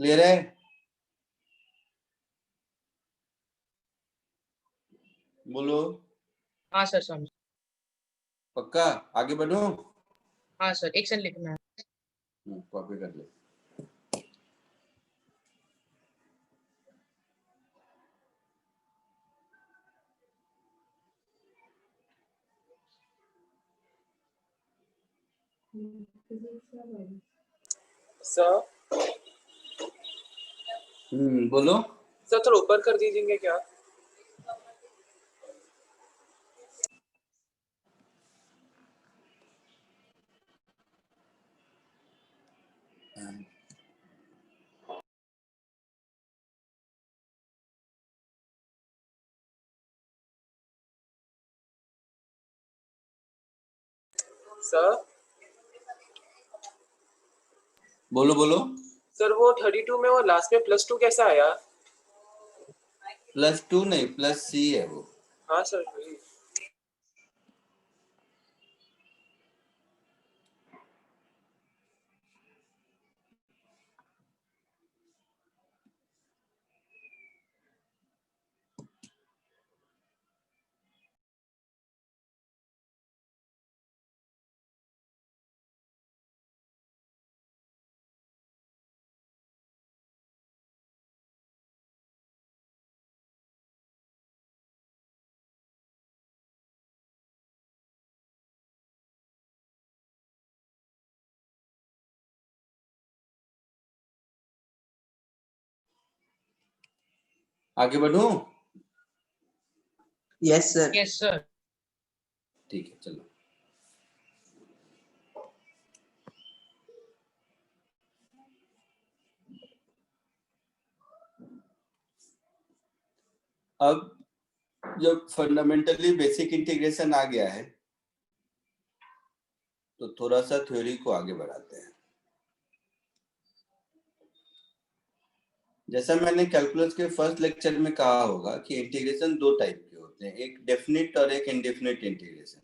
Clear है? बोलो। हाँ सर समझ। पक्का? आगे बढ़ो। हाँ सर एक सेकंड लिखना है। कॉपी कर लो। सर बोलो। सर थोड़ा ऊपर कर दीजिएंगे क्या? सर बोलो बोलो। सर वो 32 में वो लास्ट में +2 कैसा आया? +2 नहीं, प्लस c है वो। हाँ सर वही। आगे बढ़ूं? Yes sir. यस सर ठीक है चलो। अब जब फंडामेंटली बेसिक इंटीग्रेशन आ गया है तो थोड़ा सा थ्योरी को आगे बढ़ाते हैं। जैसा मैंने कैलकुलस के फर्स्ट लेक्चर में कहा होगा कि इंटीग्रेशन दो टाइप के होते हैं, एक डेफिनिट और एक इनडेफिनिट इंटीग्रेशन।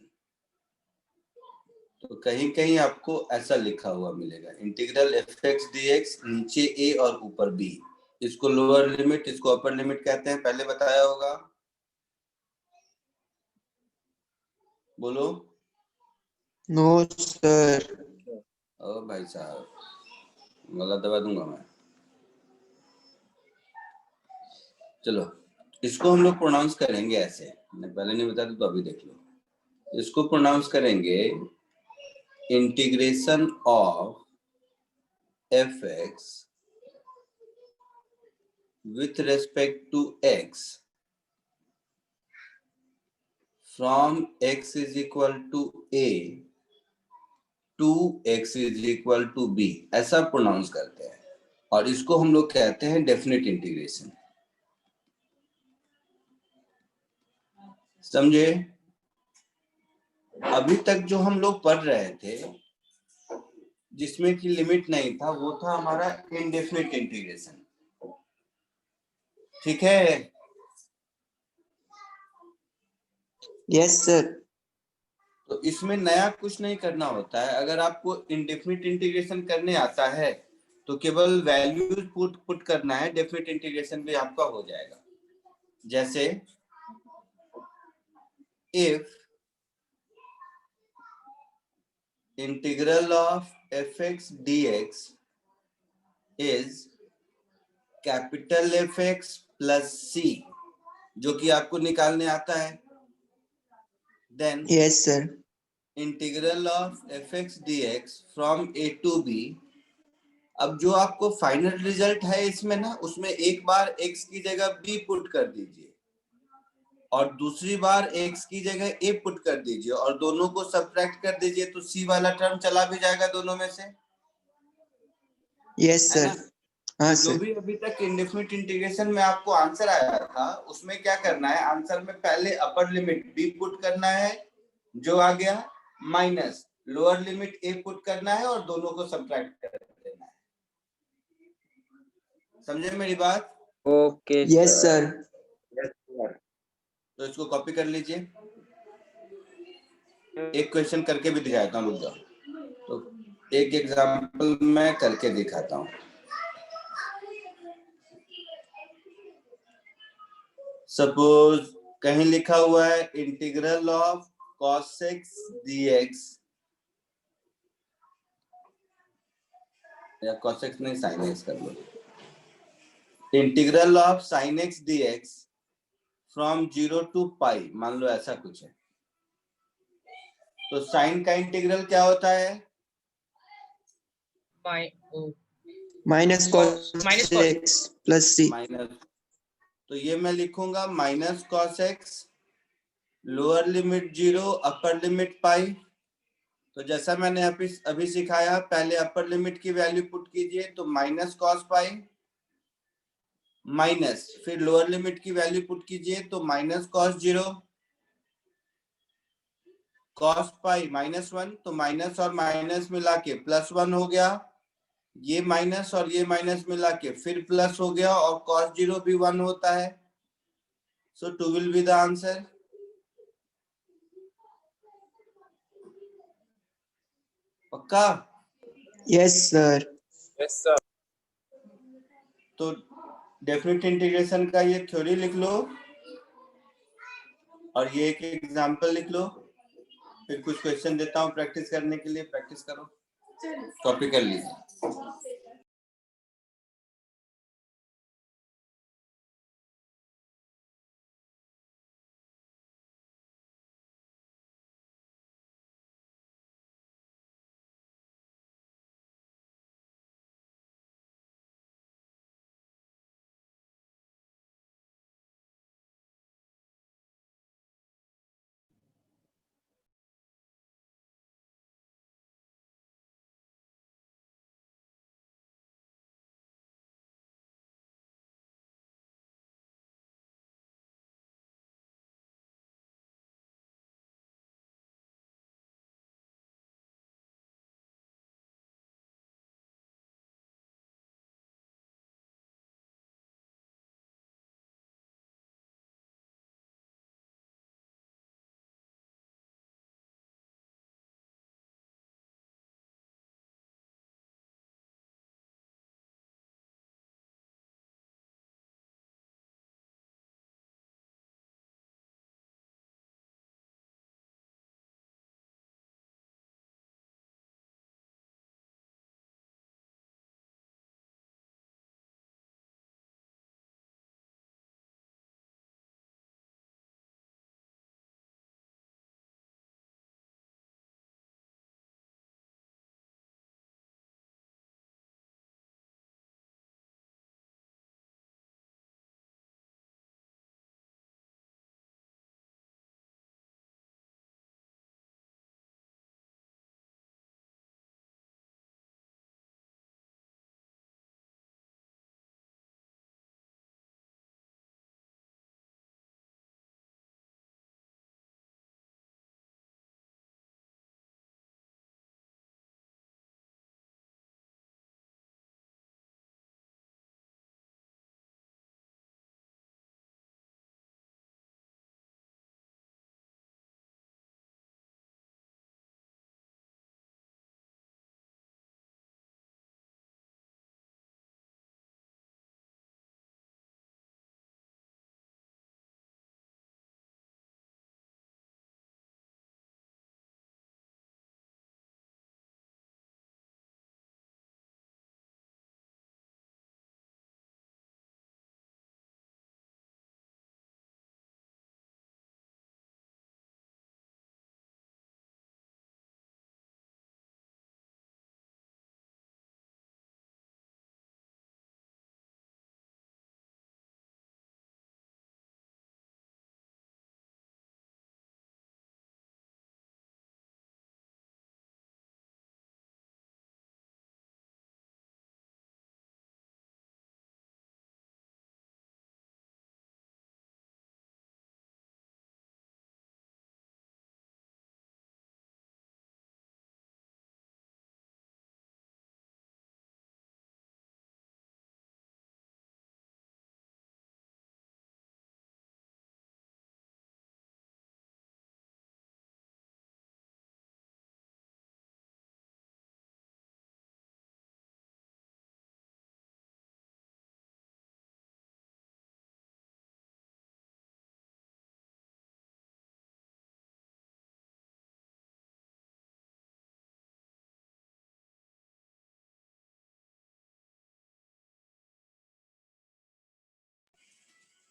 तो कहीं कहीं आपको ऐसा लिखा हुआ मिलेगा, integral F x d x, नीचे ए और ऊपर बी। इसको लोअर लिमिट, इसको अपर लिमिट कहते हैं, पहले बताया होगा। बोलो। No sir. ओ भाई साहब, गलत दबा दूंगा मैं। चलो इसको हम लोग प्रोनाउंस करेंगे ऐसे, मैंने पहले नहीं बताया तो अभी देख लो। इसको प्रोनाउंस करेंगे integration of f x with respect to x from x is equal to a to x is equal to b, ऐसा प्रोनाउंस करते हैं। और इसको हम लोग कहते हैं डेफिनेट इंटीग्रेशन। समझे? अभी तक जो हम लोग पढ़ रहे थे जिसमें कि लिमिट नहीं था, वो था हमारा इनडेफिनेट इंटीग्रेशन। ठीक है? Yes sir. तो इसमें नया कुछ नहीं करना होता है। अगर आपको इनडेफिनिट इंटीग्रेशन करने आता है तो केवल वैल्यूज पुट करना है, डेफिनिट इंटीग्रेशन भी आपका हो जाएगा। जैसे if integral of f x d x is capital f x plus c, जो कि आपको निकालने आता है, then yes sir. Integral of f x d x from a to b. अब जो आपको फाइनल रिजल्ट है इसमें ना, उसमें एक बार x की जगह b पुट कर दीजिए और दूसरी बार x की जगह a पुट कर दीजिए और दोनों को सब्ट्रैक्ट कर दीजिए, तो c वाला टर्म चला भी जाएगा दोनों में से। यस है ना? सर। हाँ जो सर। भी अभी तक इंडेफिनिट इंटीग्रेशन में आपको आंसर आया था, उसमें क्या करना है, आंसर में पहले अपर लिमिट b पुट करना है जो आ गया, minus lower limit a put करना है और दोनों को सब्ट्रैक्ट कर देना है। समझे मेरी बात? Okay yes sir. तो इसको कॉपी कर लीजिए। एक क्वेश्चन करके भी दिखाता हूँ, रुक जाओ। तो एक एग्जांपल मैं करके दिखाता हूँ। सपोज कहीं लिखा हुआ है integral of cos x dx, या cos x नहीं sin x कर लो, integral of sin x dx from 0 to pi, मान लो ऐसा कुछ है। तो साइन का इंटीग्रल क्या होता है? Minus minus cos x plus c। Minus, तो ये मैं लिखूंगा minus cos x, lower limit 0, upper limit pi. तो जैसा मैंने अभी सिखाया, पहले अपर लिमिट की वैल्यू पुट कीजिए, तो माइनस कॉस पाई, माइनस फिर लोअर लिमिट की वैल्यू पुट कीजिए तो minus cos 0, cos pi minus 1, तो माइनस और माइनस मिला के प्लस 1 हो गया, ये माइनस और ये माइनस मिला के फिर प्लस हो गया, और कॉस 0 भी 1 होता है। सो 2 विल बी द आंसर। पक्का? Yes sir. Yes sir. तो डेफिनेट इंटीग्रेशन का ये थ्योरी लिख लो और ये एक एग्जांपल लिख लो, फिर कुछ क्वेश्चन देता हूँ प्रैक्टिस करने के लिए, प्रैक्टिस करो, कॉपी कर लीजिए।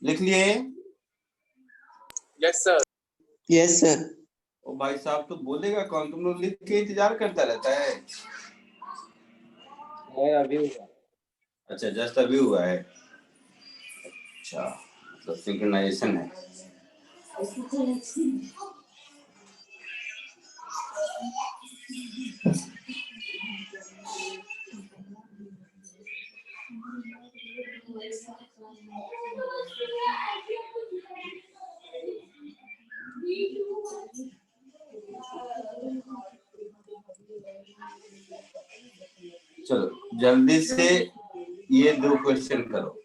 लिख लिए? Yes sir. Yes, sir. ओ भाई साहब, तो बोलेगा कौन? तुम लोग लिख के इंतजार करता रहता है। अभी हुआ। अच्छा, जस्ट अभी हुआ है। अच्छा, मतलब सिंक्रोनाइजेशन है। चलो जल्दी से ये 2 क्वेश्चन करो।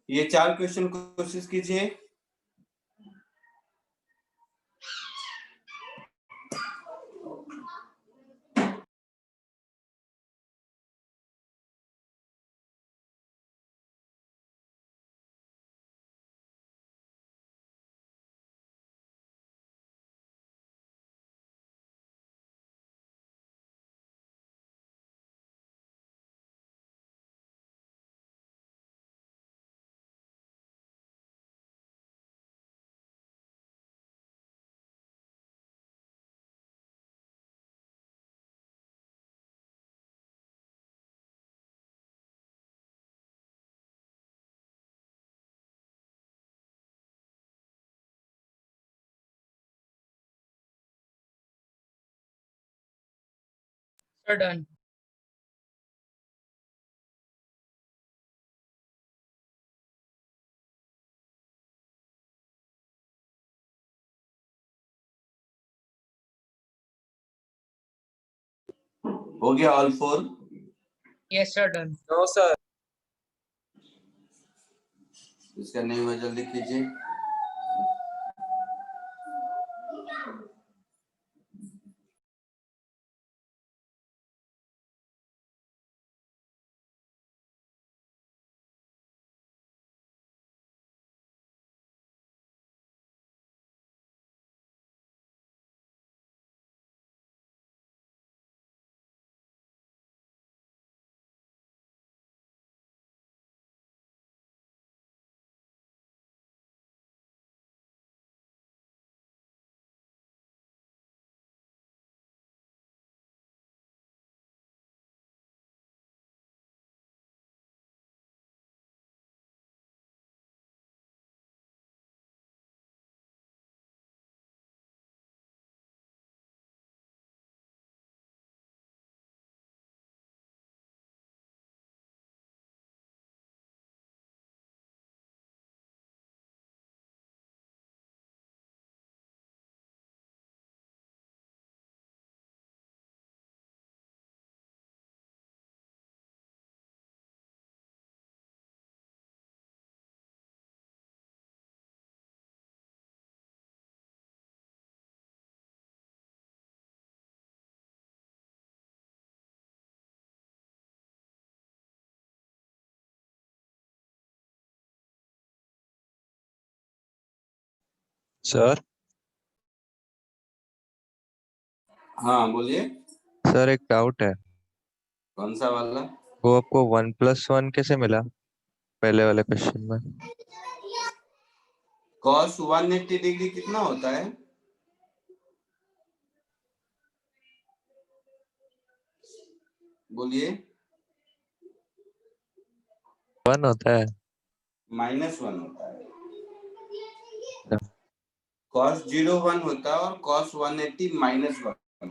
ये 4 क्वेश्चन कोशिश कीजिए। Sir, done. हो गया all 4? Yes, sir, done. No sir. इसका नहीं हुआ, जल्दी कीजिए। सर हाँ बोलिए, सर एक डाउट है, कौन सा वाला? वो आपको 1+1 कैसे मिला पहले वाले क्वेश्चन में? cos 180 डिग्री कितना होता है? बोलिए। 1 होता है। -1 होता है। cos 0 1 होता है और cos 180 -1 होता है।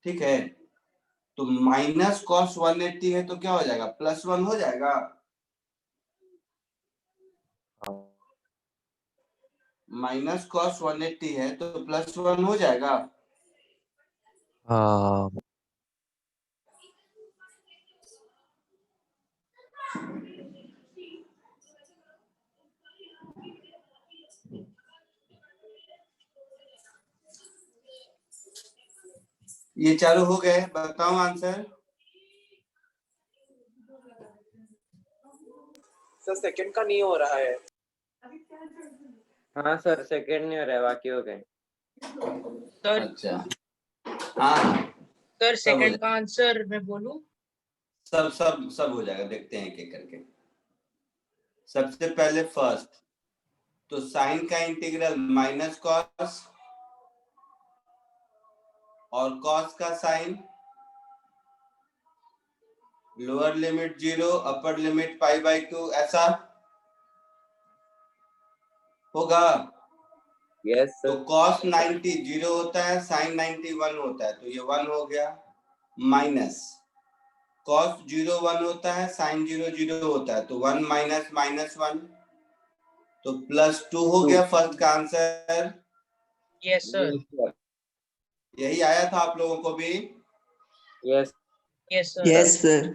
ठीक है, तो माइनस cos 180 है तो क्या हो जाएगा? +1 हो जाएगा। माइनस cos 180 है तो +1 हो जाएगा। हाँ ये चारों हो गए, बताओ आंसर। सर सेकंड का नहीं हो रहा है। हाँ सर, सेकंड नहीं हो रहा है, बाकी हो गए। सर अच्छा, हाँ सर सब हो सेकंड जाएगा, का आंसर मैं बोलूं? सब सब सब हो जाएगा, देखते हैं एक एक करके। सबसे पहले फर्स्ट, तो साइन का इंटीग्रल माइनस कॉस और कॉस का sine, lower limit 0 upper limit π/2, ऐसा होगा। यस तो सर। cos 90 0 होता है, sin 90 1 होता है, तो ये 1 हो गया। माइनस cos 0 1 होता है, sin 0 0 होता है, तो 1 माइनस -1, तो +2 हो गया फर्स्ट का आंसर। Yes sir. यही आया था आप लोगों को भी। Yes yes sir. Yes sir.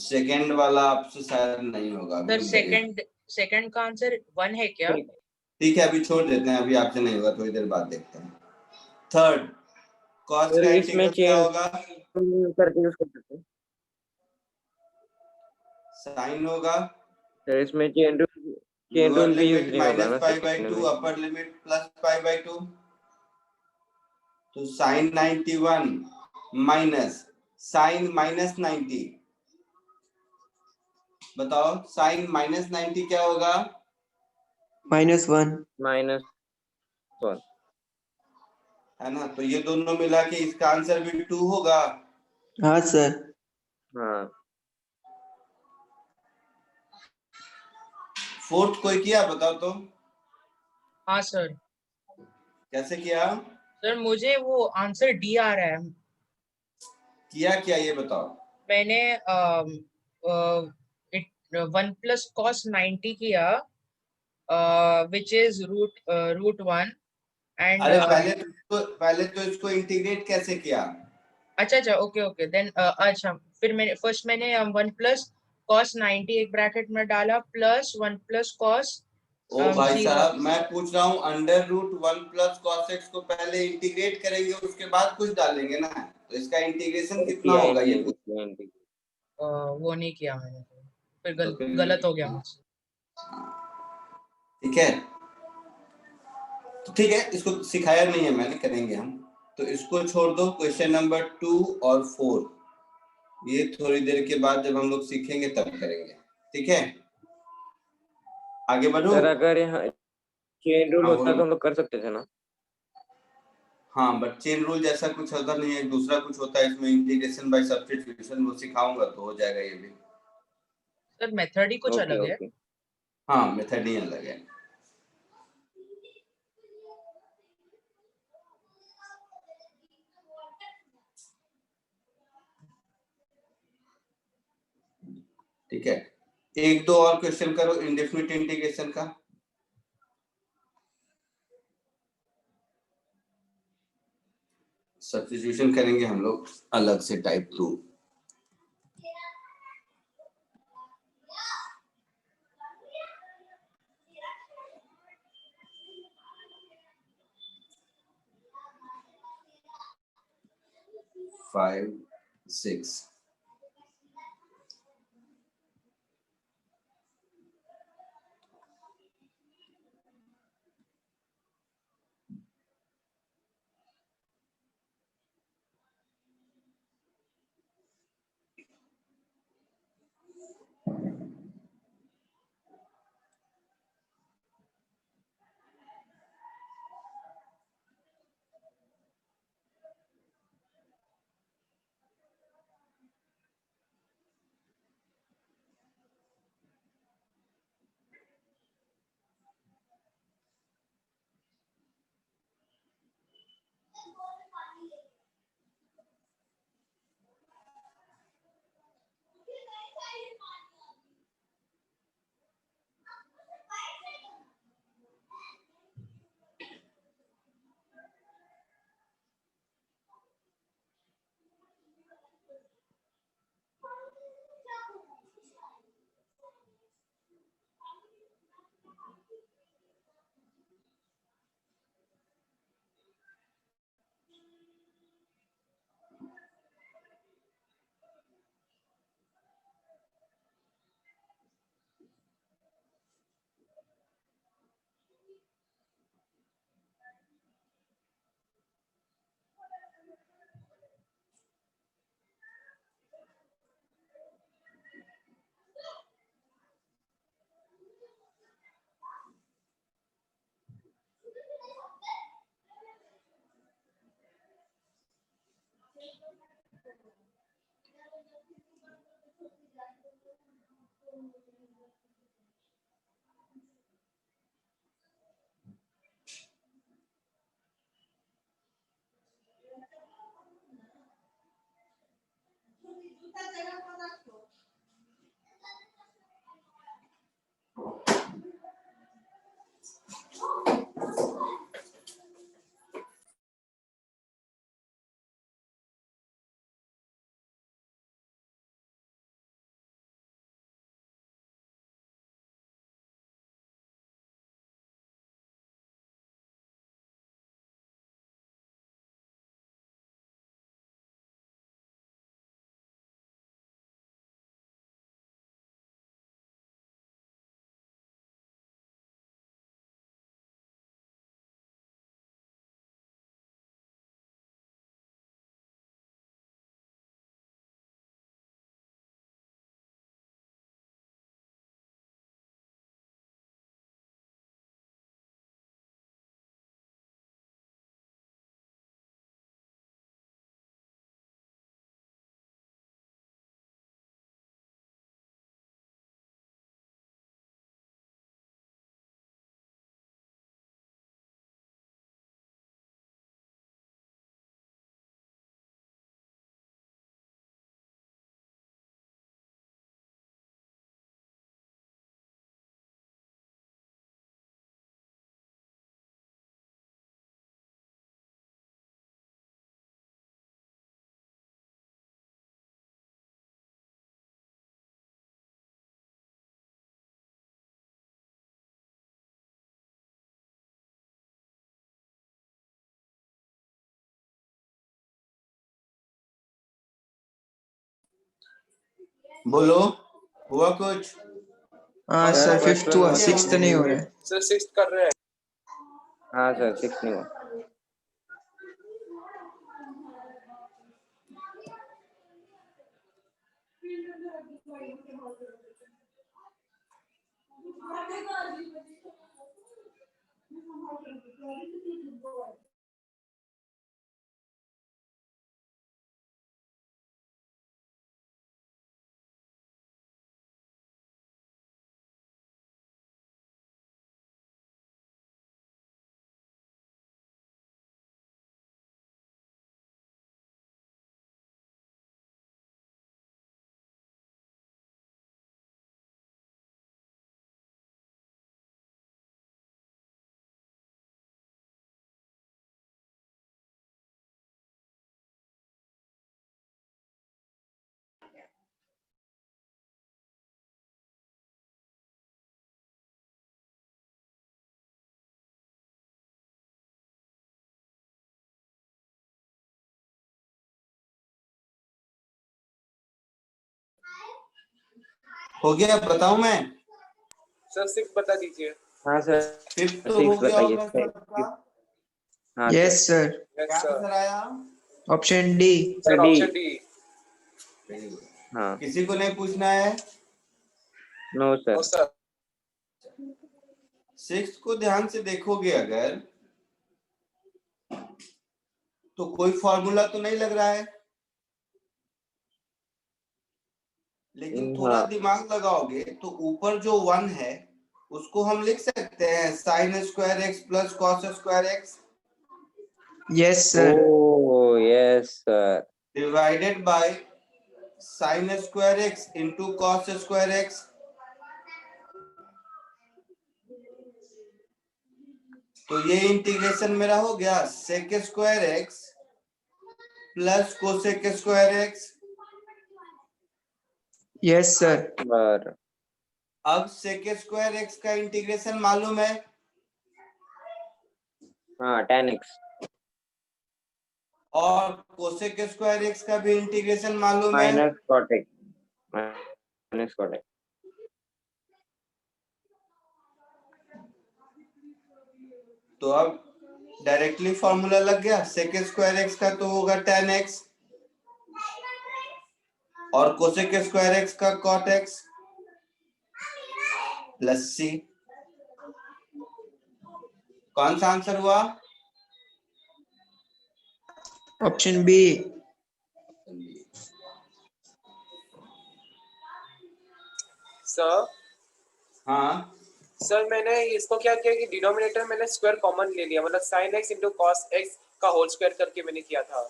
Second वाला आपसे शायद नहीं होगा, अभी सर रुक जाइए। सेकंड का आंसर 1 है क्या? ठीक है, अभी छोड़ देते हैं, अभी आपसे नहीं होगा, थोड़ी देर बाद देखते हैं। थर्ड, cos सर का इसमें इंटीग्रल क्या चेंज होगा? करके यूज कर सकते हैं। साइन होगा, सर इसमें चेन लोअर रूल भी यूज लिमिट नहीं होगा ना सेकंड -π/2 में। अपर लिमिट +π/2, तो sin 91 माइनस sin -90, बताओ sin -90 क्या होगा? -1। -1। है ना, तो ये दोनों मिला के इसका आंसर भी 2 होगा। हाँ सर। हाँ फोर्थ कोई किया, बताओ तो हाँ सर। कैसे किया? सर मुझे वो आंसर डी आ रहा है। किया क्या ये बताओ। मैंने 1 + cos 90 किया, विच इज √1 एंड अरे पहले तो इसको इंटीग्रेट कैसे किया? अच्छा ओके ओके देन अच्छा फिर मैंने 1 + cos 90 एक ब्रैकेट में डाला प्लस 1 + cos ओ भाई 0। साहब, मैं पूछ रहा हूँ √1 + cos x को पहले इंटीग्रेट करेंगे, उसके बाद कुछ डालेंगे ना, तो इसका इंटीग्रेशन कितना किया होगा ये? वो नहीं किया मैंने, फिर तो फिर गलत हो गया मुझसे। ठीक है, तो ठीक है, इसको सिखाया नहीं है मैंने, करेंगे हम। तो इसको छोड़ दो, क्वेश्चन नंबर 2 और 4 ये थोड़ी देर के बाद जब हम लोग सीखेंगे तब करेंगे, ठीक है? आगे बढ़ो। सर अगर यहाँ चेन रूल हाँ होता बोलो। तो हम लोग कर सकते थे ना। हाँ, बट चेन रूल जैसा कुछ होता नहीं है, दूसरा कुछ होता है इसमें, इंटीग्रेशन बाय सब्स्टिट्यूशन, वो सिखाऊंगा तो हो जाएगा ये भी। सर मेथड ही कुछ ओके अलग है। ओके। हाँ, मेथड ही अलग है। ठीक है, एक दो और क्वेश्चन करो इंडेफिनिट इंटीग्रेशन का। सब्स्टिट्यूशन करेंगे हम लोग अलग से, टाइप 2। फाइव 6 बोलो, हुआ कुछ? हाँ sir, sir, first 5th one हुआ, was 6th नहीं हो रहा है। सर 6th कर रहे हैं। हाँ सर 6 नहीं हुआ। हो गया, बताऊं मैं? सर 6 बता दीजिए। हाँ सर 5th तो 6 हो गया बताइए। होगा सबका। हाँ यस सर। सर, यस क्या सर। आंसर आया? Option D. Sir D। Option D. हाँ किसी को नहीं पूछना है? No no sir. Sir. 6th को ध्यान से देखोगे अगर, तो कोई फॉर्मूला तो नहीं लग रहा है, लेकिन थोड़ा हाँ दिमाग लगाओगे तो ऊपर जो 1 है उसको हम लिख सकते हैं sin square x plus cos square x yes sir. Oh yes sir. Divided by sin square x into cos square x. तो ये इंटीग्रेशन मेरा हो गया sec square x plus cosec square x. Yes sir. और अब sec square x का integration मालूम है, हाँ tan x। और कोसेक स्क्वायर एक्स का भी इंटीग्रेशन मालूम है। Minus cot x। Minus cot x। तो अब डायरेक्टली फॉर्मूला लग गया, सेक स्क्वायर एक्स का तो होगा tan x और कोसेक स्क्वायर एक्स का cot x प्लस c। कौन सा आंसर हुआ? Option B. सर हाँ सर मैंने इसको क्या किया कि डिनोमिनेटर मैंने स्क्वायर कॉमन ले लिया, मतलब sin x into cos x का होल स्क्वायर करके मैंने किया था।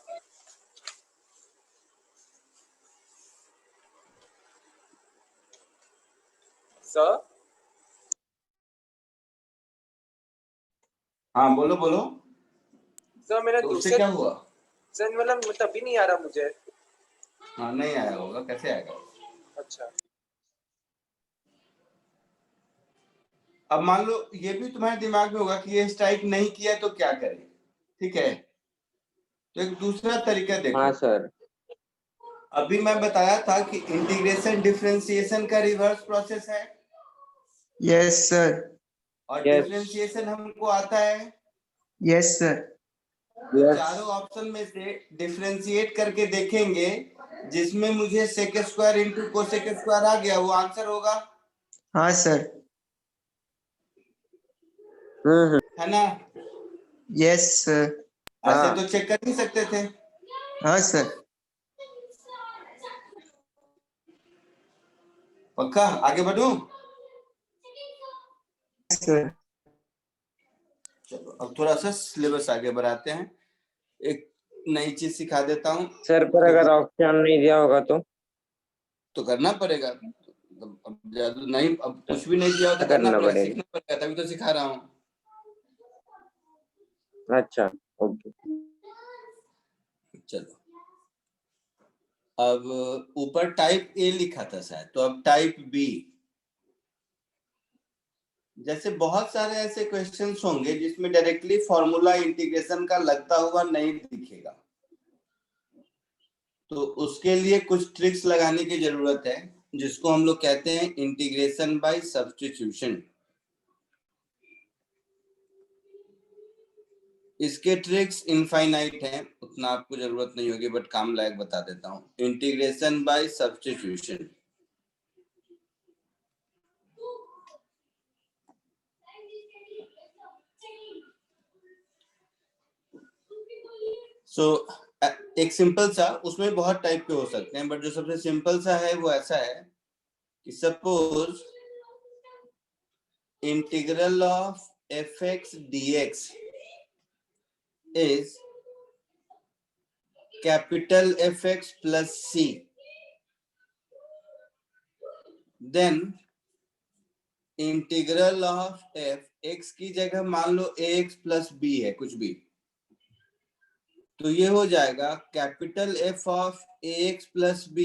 सर हाँ बोलो बोलो। सर मैंने तो उससे दूसरे क्या हुआ? सर मतलब तभी नहीं आ रहा मुझे। हाँ नहीं आया होगा, कैसे आएगा? अच्छा अब मान लो ये भी तुम्हारे दिमाग में होगा कि ये स्ट्राइक नहीं किया तो क्या करें, ठीक है? तो एक दूसरा तरीका देखो। हाँ सर। अभी मैं बताया था कि इंटीग्रेशन डिफरेंशिएशन का रिवर्स प्रोसेस है, यस सर। और Yes. डिफरेंशिएशन हमको आता है। Yes sir. चारों ऑप्शन में से डिफरेंशिएट करके देखेंगे, जिसमें मुझे sec square into cosec square आ गया वो आंसर होगा, हाँ सर। है ना? Yes sir. ऐसे हाँ। तो चेक कर नहीं सकते थे। हाँ सर। पक्का आगे बढ़ूं? सर चलो अब थोड़ा सा सिलेबस आगे बढ़ाते हैं, एक नई चीज सिखा देता हूँ। सर पर अगर ऑप्शन नहीं दिया होगा तो करना पड़ेगा। अब जादू नहीं, अब कुछ भी नहीं दिया हो तो क्या करना करना पड़ेगा, पड़ेगा? सीखना पड़ेगा, तभी तो सिखा रहा हूँ। अच्छा ओके। चलो अब ऊपर टाइप ए लिखा था शायद, तो अब टाइप बी। जैसे बहुत सारे ऐसे क्वेश्चंस होंगे जिसमें डायरेक्टली फॉर्मूला इंटीग्रेशन का लगता हुआ नहीं दिखेगा, तो उसके लिए कुछ ट्रिक्स लगाने की जरूरत है, जिसको हम लोग कहते हैं इंटीग्रेशन बाय सब्स्टिट्यूशन। इसके ट्रिक्स इनफाइनाइट हैं, उतना आपको जरूरत नहीं होगी, बट काम लायक बता देता हूँ। Integration by substitution. एक सिंपल सा, उसमें बहुत टाइप के हो सकते हैं, बट जो सबसे सिंपल सा है वो ऐसा है कि suppose integral of fx dx is capital Fx plus c, then integral of f x की जगह मान लो ax plus b है कुछ भी, तो ये हो जाएगा capital F of ax plus b,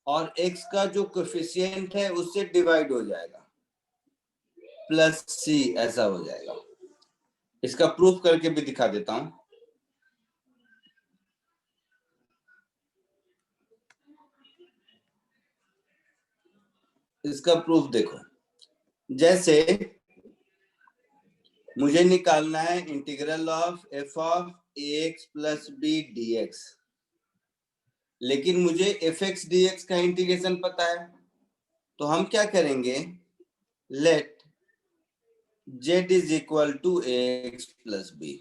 और x का जो कोफिशिएंट है उससे डिवाइड हो जाएगा, प्लस c, ऐसा हो जाएगा। इसका प्रूफ करके भी दिखा देता हूं। इसका प्रूफ देखो, जैसे मुझे निकालना है integral of f of ax plus b dx, लेकिन मुझे fx dx का इंटीग्रेशन पता है, तो हम क्या करेंगे, let z is equal to ax plus b।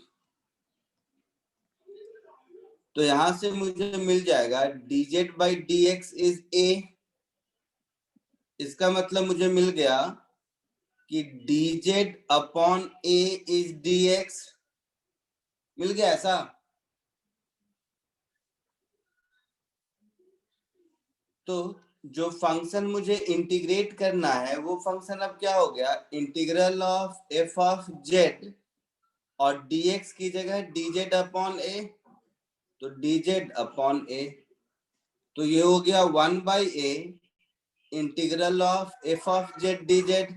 तो यहां से मुझे मिल जाएगा dz by dx is a। इसका मतलब मुझे मिल गया कि dz upon a is dx, मिल गया ऐसा। तो जो फंक्शन मुझे इंटीग्रेट करना है वो फंक्शन अब क्या हो गया, integral of f of z, और dx की जगह dz अपॉन a, तो dz अपॉन a, तो ये हो गया 1 by a integral of f of z dz,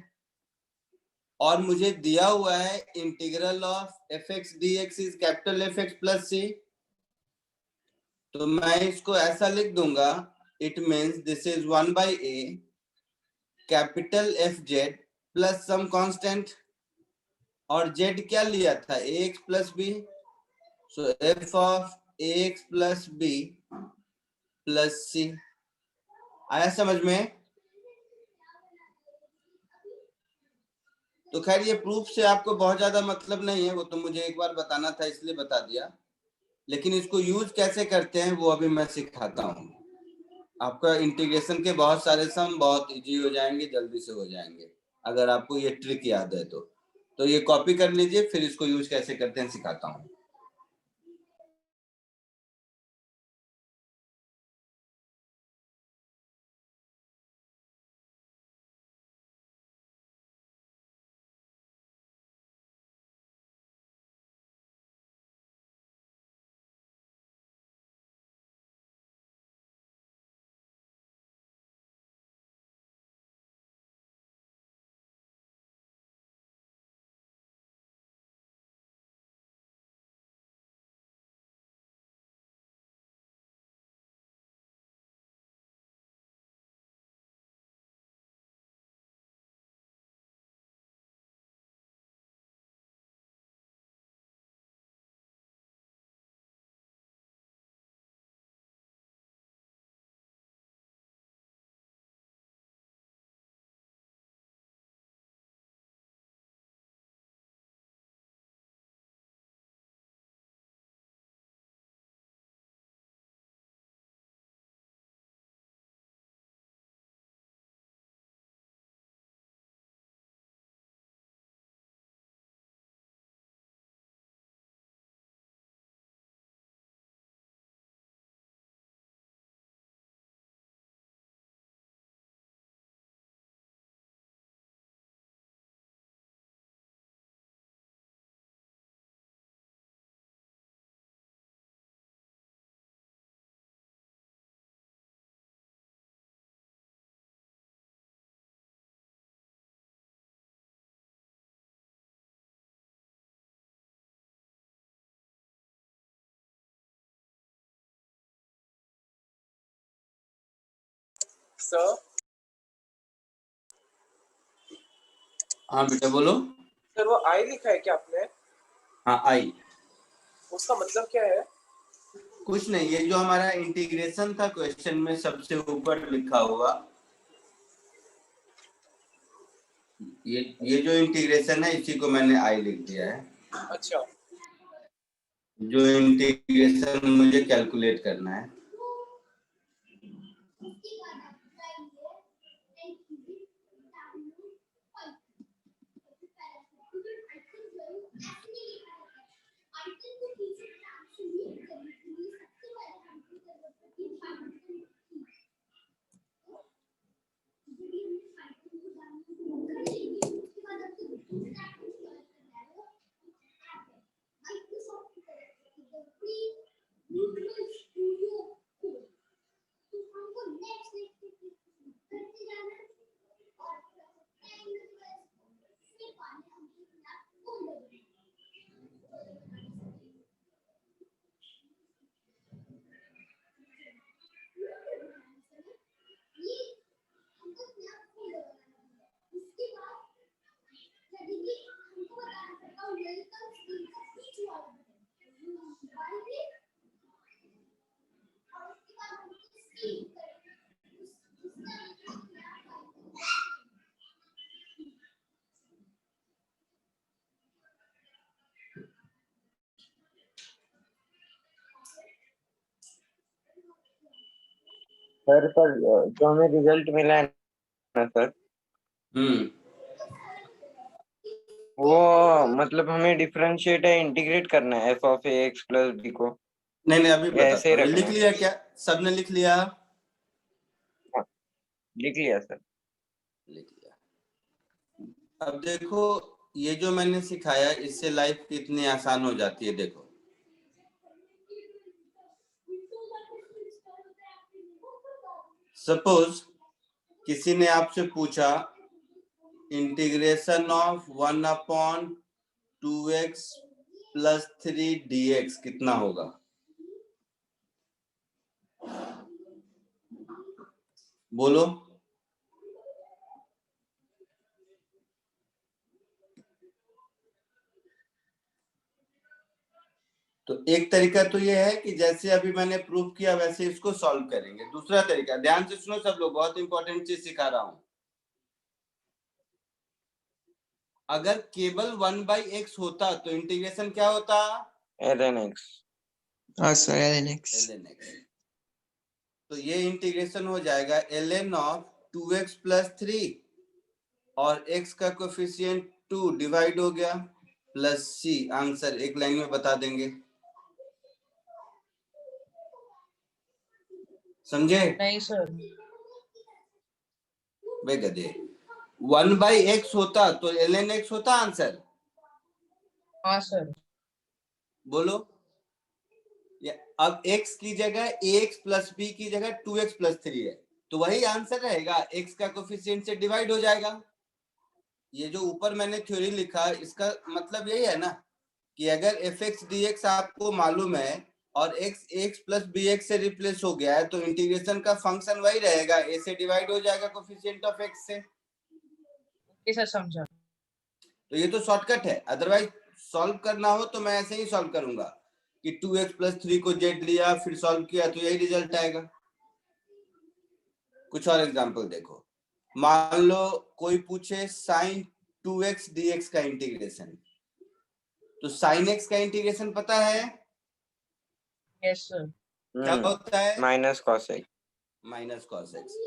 और मुझे दिया हुआ है integral of fx dx is capital Fx plus c, तो मैं इसको ऐसा लिख दूंगा, it means this is 1 by a capital Fz plus some constant, और z क्या लिया था, ax plus b, so f of ax plus b plus c। आया समझ में? तो खैर ये प्रूफ से आपको बहुत ज्यादा मतलब नहीं है, वो तो मुझे एक बार बताना था इसलिए बता दिया, लेकिन इसको यूज कैसे करते हैं वो अभी मैं सिखाता हूँ। आपका इंटीग्रेशन के बहुत सारे सम बहुत इजी हो जाएंगे, जल्दी से हो जाएंगे अगर आपको ये ट्रिक याद है तो ये कॉपी कर लीजिए, फिर इसको यूज कैसे करते हैं सिखाता हूँ। सर हाँ बेटा बोलो। सर वो आई लिखा है क्या आपने? हाँ आई, उसका मतलब क्या है? कुछ नहीं, ये जो हमारा इंटीग्रेशन था क्वेश्चन में सबसे ऊपर लिखा हुआ, ये जो इंटीग्रेशन है इसी को मैंने आई लिख दिया है। अच्छा, जो इंटीग्रेशन मुझे कैलकुलेट करना है। सर पर जो हमें रिजल्ट मिला है ना सर, वो मतलब हमें डिफरेंशिएट है, इंटीग्रेट करना है f of a x plus b को। नहीं अभी ऐसे ही बताता हूँ। रखना लिख है। लिया क्या? सबने लिख लिया? लिख लिया सर। लिख लिया। अब देखो ये जो मैंने सिखाया इससे लाइफ कितनी आसान हो जाती है। देखो सपोज किसी ने आपसे पूछा इंटीग्रेशन ऑफ 1/2x + 3 dx कितना होगा? बोलो। तो एक तरीका तो ये है कि जैसे अभी मैंने प्रूफ किया वैसे इसको सॉल्व करेंगे। दूसरा तरीका, ध्यान से सुनो सब लोग, बहुत इंपॉर्टेंट चीज सिखा रहा हूं। अगर केवल 1/x होता तो इंटीग्रेशन क्या होता? ln x। हाँ sir ln x। ln x। तो ये इंटीग्रेशन हो जाएगा ln ऑफ 2x प्लस 3 और x का कोफिशिएंट 2 डिवाइड हो गया प्लस c। आंसर एक लाइन में बता देंगे, समझे? नहीं सर। भाई गधे, 1/x होता तो ln x होता आंसर। हाँ सर। बोलो, अब x की जगह ax प्लस b की जगह 2x प्लस 3 है, तो वही आंसर रहेगा, x का कोफिशिएंट से डिवाइड हो जाएगा। ये जो ऊपर मैंने थ्योरी लिखा इसका मतलब यही है ना कि अगर fx dx आपको मालूम है और x ax प्लस bx से रिप्लेस हो गया है तो इंटीग्रेशन का फंक्शन वही रहेगा, a से डिवाइड हो जाएगा कोफिशिएंट ऑफ x से। ओके सर, समझा। तो ये तो शॉर्टकट है, अदरवाइज सॉल्व करना हो तो मैं ऐसे ही सॉल्व करूंगा कि 2x प्लस 3 को z लिया फिर सॉल्व किया तो यही रिजल्ट आएगा। कुछ और एग्जांपल देखो, मान लो कोई पूछे sin 2x dx का इंटीग्रेशन, तो sin x का इंटीग्रेशन पता है यस सर। क्या होता है? Minus cos x. Minus cos x.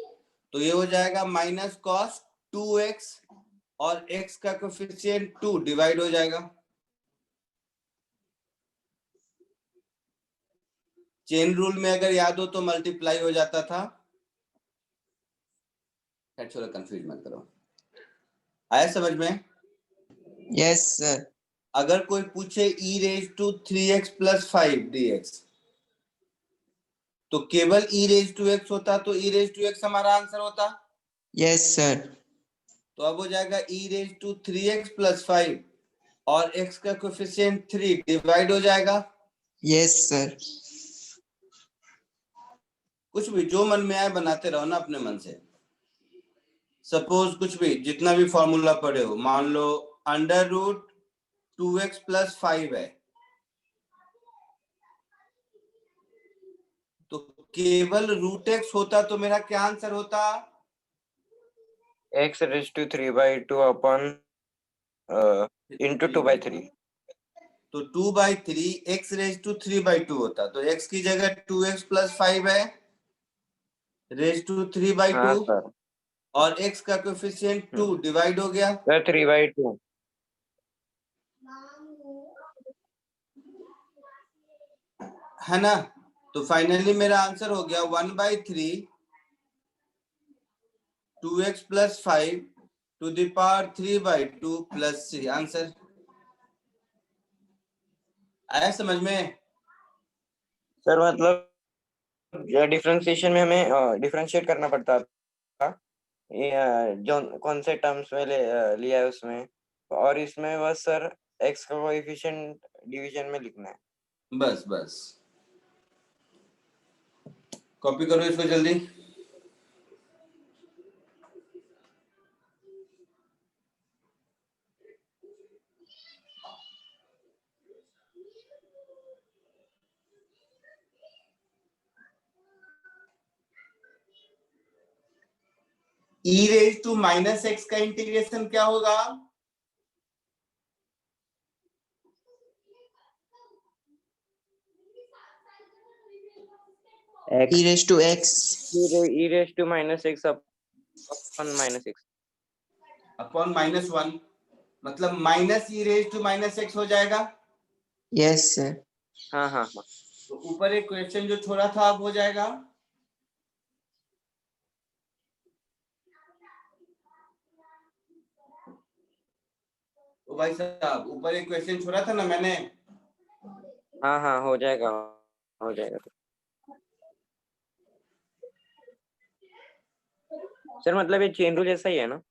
तो ये हो जाएगा माइनस कॉस 2x और x का कोफिशिएंट 2 डिवाइड हो जाएगा। चेन रूल में अगर याद हो तो मल्टीप्लाई हो जाता था। थोड़ा कंफ्यूज मत करो, आया समझ में? Yes sir. अगर कोई पूछे e raise to 3x plus 5 dx, तो केवल e रेज टू x होता तो e रेज टू x हमारा आंसर होता। Yes sir. तो अब हो जाएगा e raise to 3x plus 5 और x का कोफिशिएंट 3 डिवाइड हो जाएगा। Yes sir. कुछ भी जो मन में आए बनाते रहो ना अपने मन से। सपोज कुछ भी जितना भी फॉर्मूला पढ़े हो, मान लो अंडर रूट 2x प्लस 5 है, तो केवल रूट x होता तो मेरा क्या आंसर होता? x raise to 3/2 upon into 2/3। तो 2/3 x रेज टू 3/2 होता, तो x की जगह 2x प्लस 5 है रेज टू 3/2 हाँ सर। और x का कोफिशिएंट 2 डिवाइड हो गया सर 3/2। है ना। तो फाइनली मेरा आंसर हो गया 1/3 2x plus 5 to the power 3/2 plus 3। Answer आया समझ में? सर मतलब डिफरेंशिएशन में हमें डिफरेंशिएट करना पड़ता था, जो कौन से टर्म्स में लिया है उसमें, और इसमें बस सर x का कोएफिशिएंट डिवीजन में लिखना है। बस बस कॉपी करो इसको जल्दी। e raise to minus x का इंटीग्रेशन क्या होगा? e raised to x e raised to minus x upon minus x upon -1, मतलब minus e raise to minus x हो जाएगा। Yes sir. हाँ हाँ हाँ। तो ऊपर एक क्वेश्चन जो छोड़ा था अब हो जाएगा। तो भाई साहब ऊपर एक क्वेश्चन छोड़ा था ना मैंने। हाँ हाँ हो जाएगा, हो जाएगा सर। मतलब ये चेन रूल जैसा ही है ना?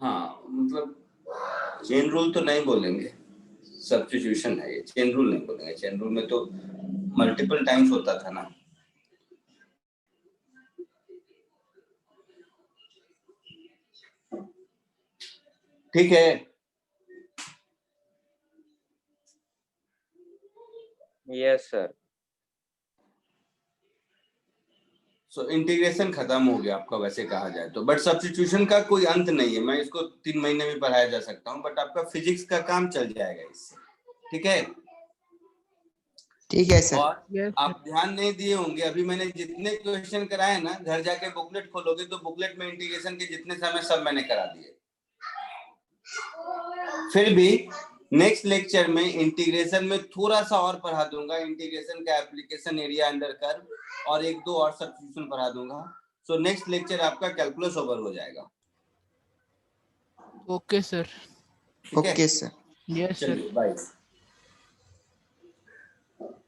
हाँ मतलब चेन रूल तो नहीं बोलेंगे, सब्स्टिट्यूशन है ये, चेन रूल नहीं बोलेंगे। चेन रूल में तो मल्टीपल टाइम्स होता था ना। ठीक है। Yes sir. सो इंटीग्रेशन खत्म हो गया आपका वैसे कहा जाए तो, बट सब्स्टिट्यूशन का कोई अंत नहीं है। मैं इसको 3 महीने में पढ़ाया जा सकता हूँ, बट आपका फिजिक्स का काम चल जाएगा इससे। ठीक है, ठीक है सर। और आप ध्यान नहीं दिए होंगे, अभी मैंने जितने क्वेश्चन कराए ना, घर जाके बुकलेट खोलोगे तो बुकलेट में इंटीग्रेशन के जितने समय सब मैंने करा दिए। फिर भी नेक्स्ट लेक्चर में इंटीग्रेशन में थोड़ा सा और पढ़ा दूंगा, इंटीग्रेशन का एप्लीकेशन, एरिया अंडर कर्व और एक दो और सब्स्टिट्यूशन पढ़ा दूंगा। सो नेक्स्ट लेक्चर आपका कैलकुलस ओवर हो जाएगा। Okay sir. Okay sir. Yes sir. चलिए बाय।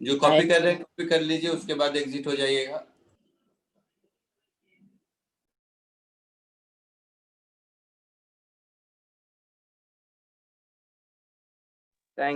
जो कॉपी कर रहे हैं कॉपी कर लीजिए, उसके बाद एग्जिट हो जाइएगा। थैंक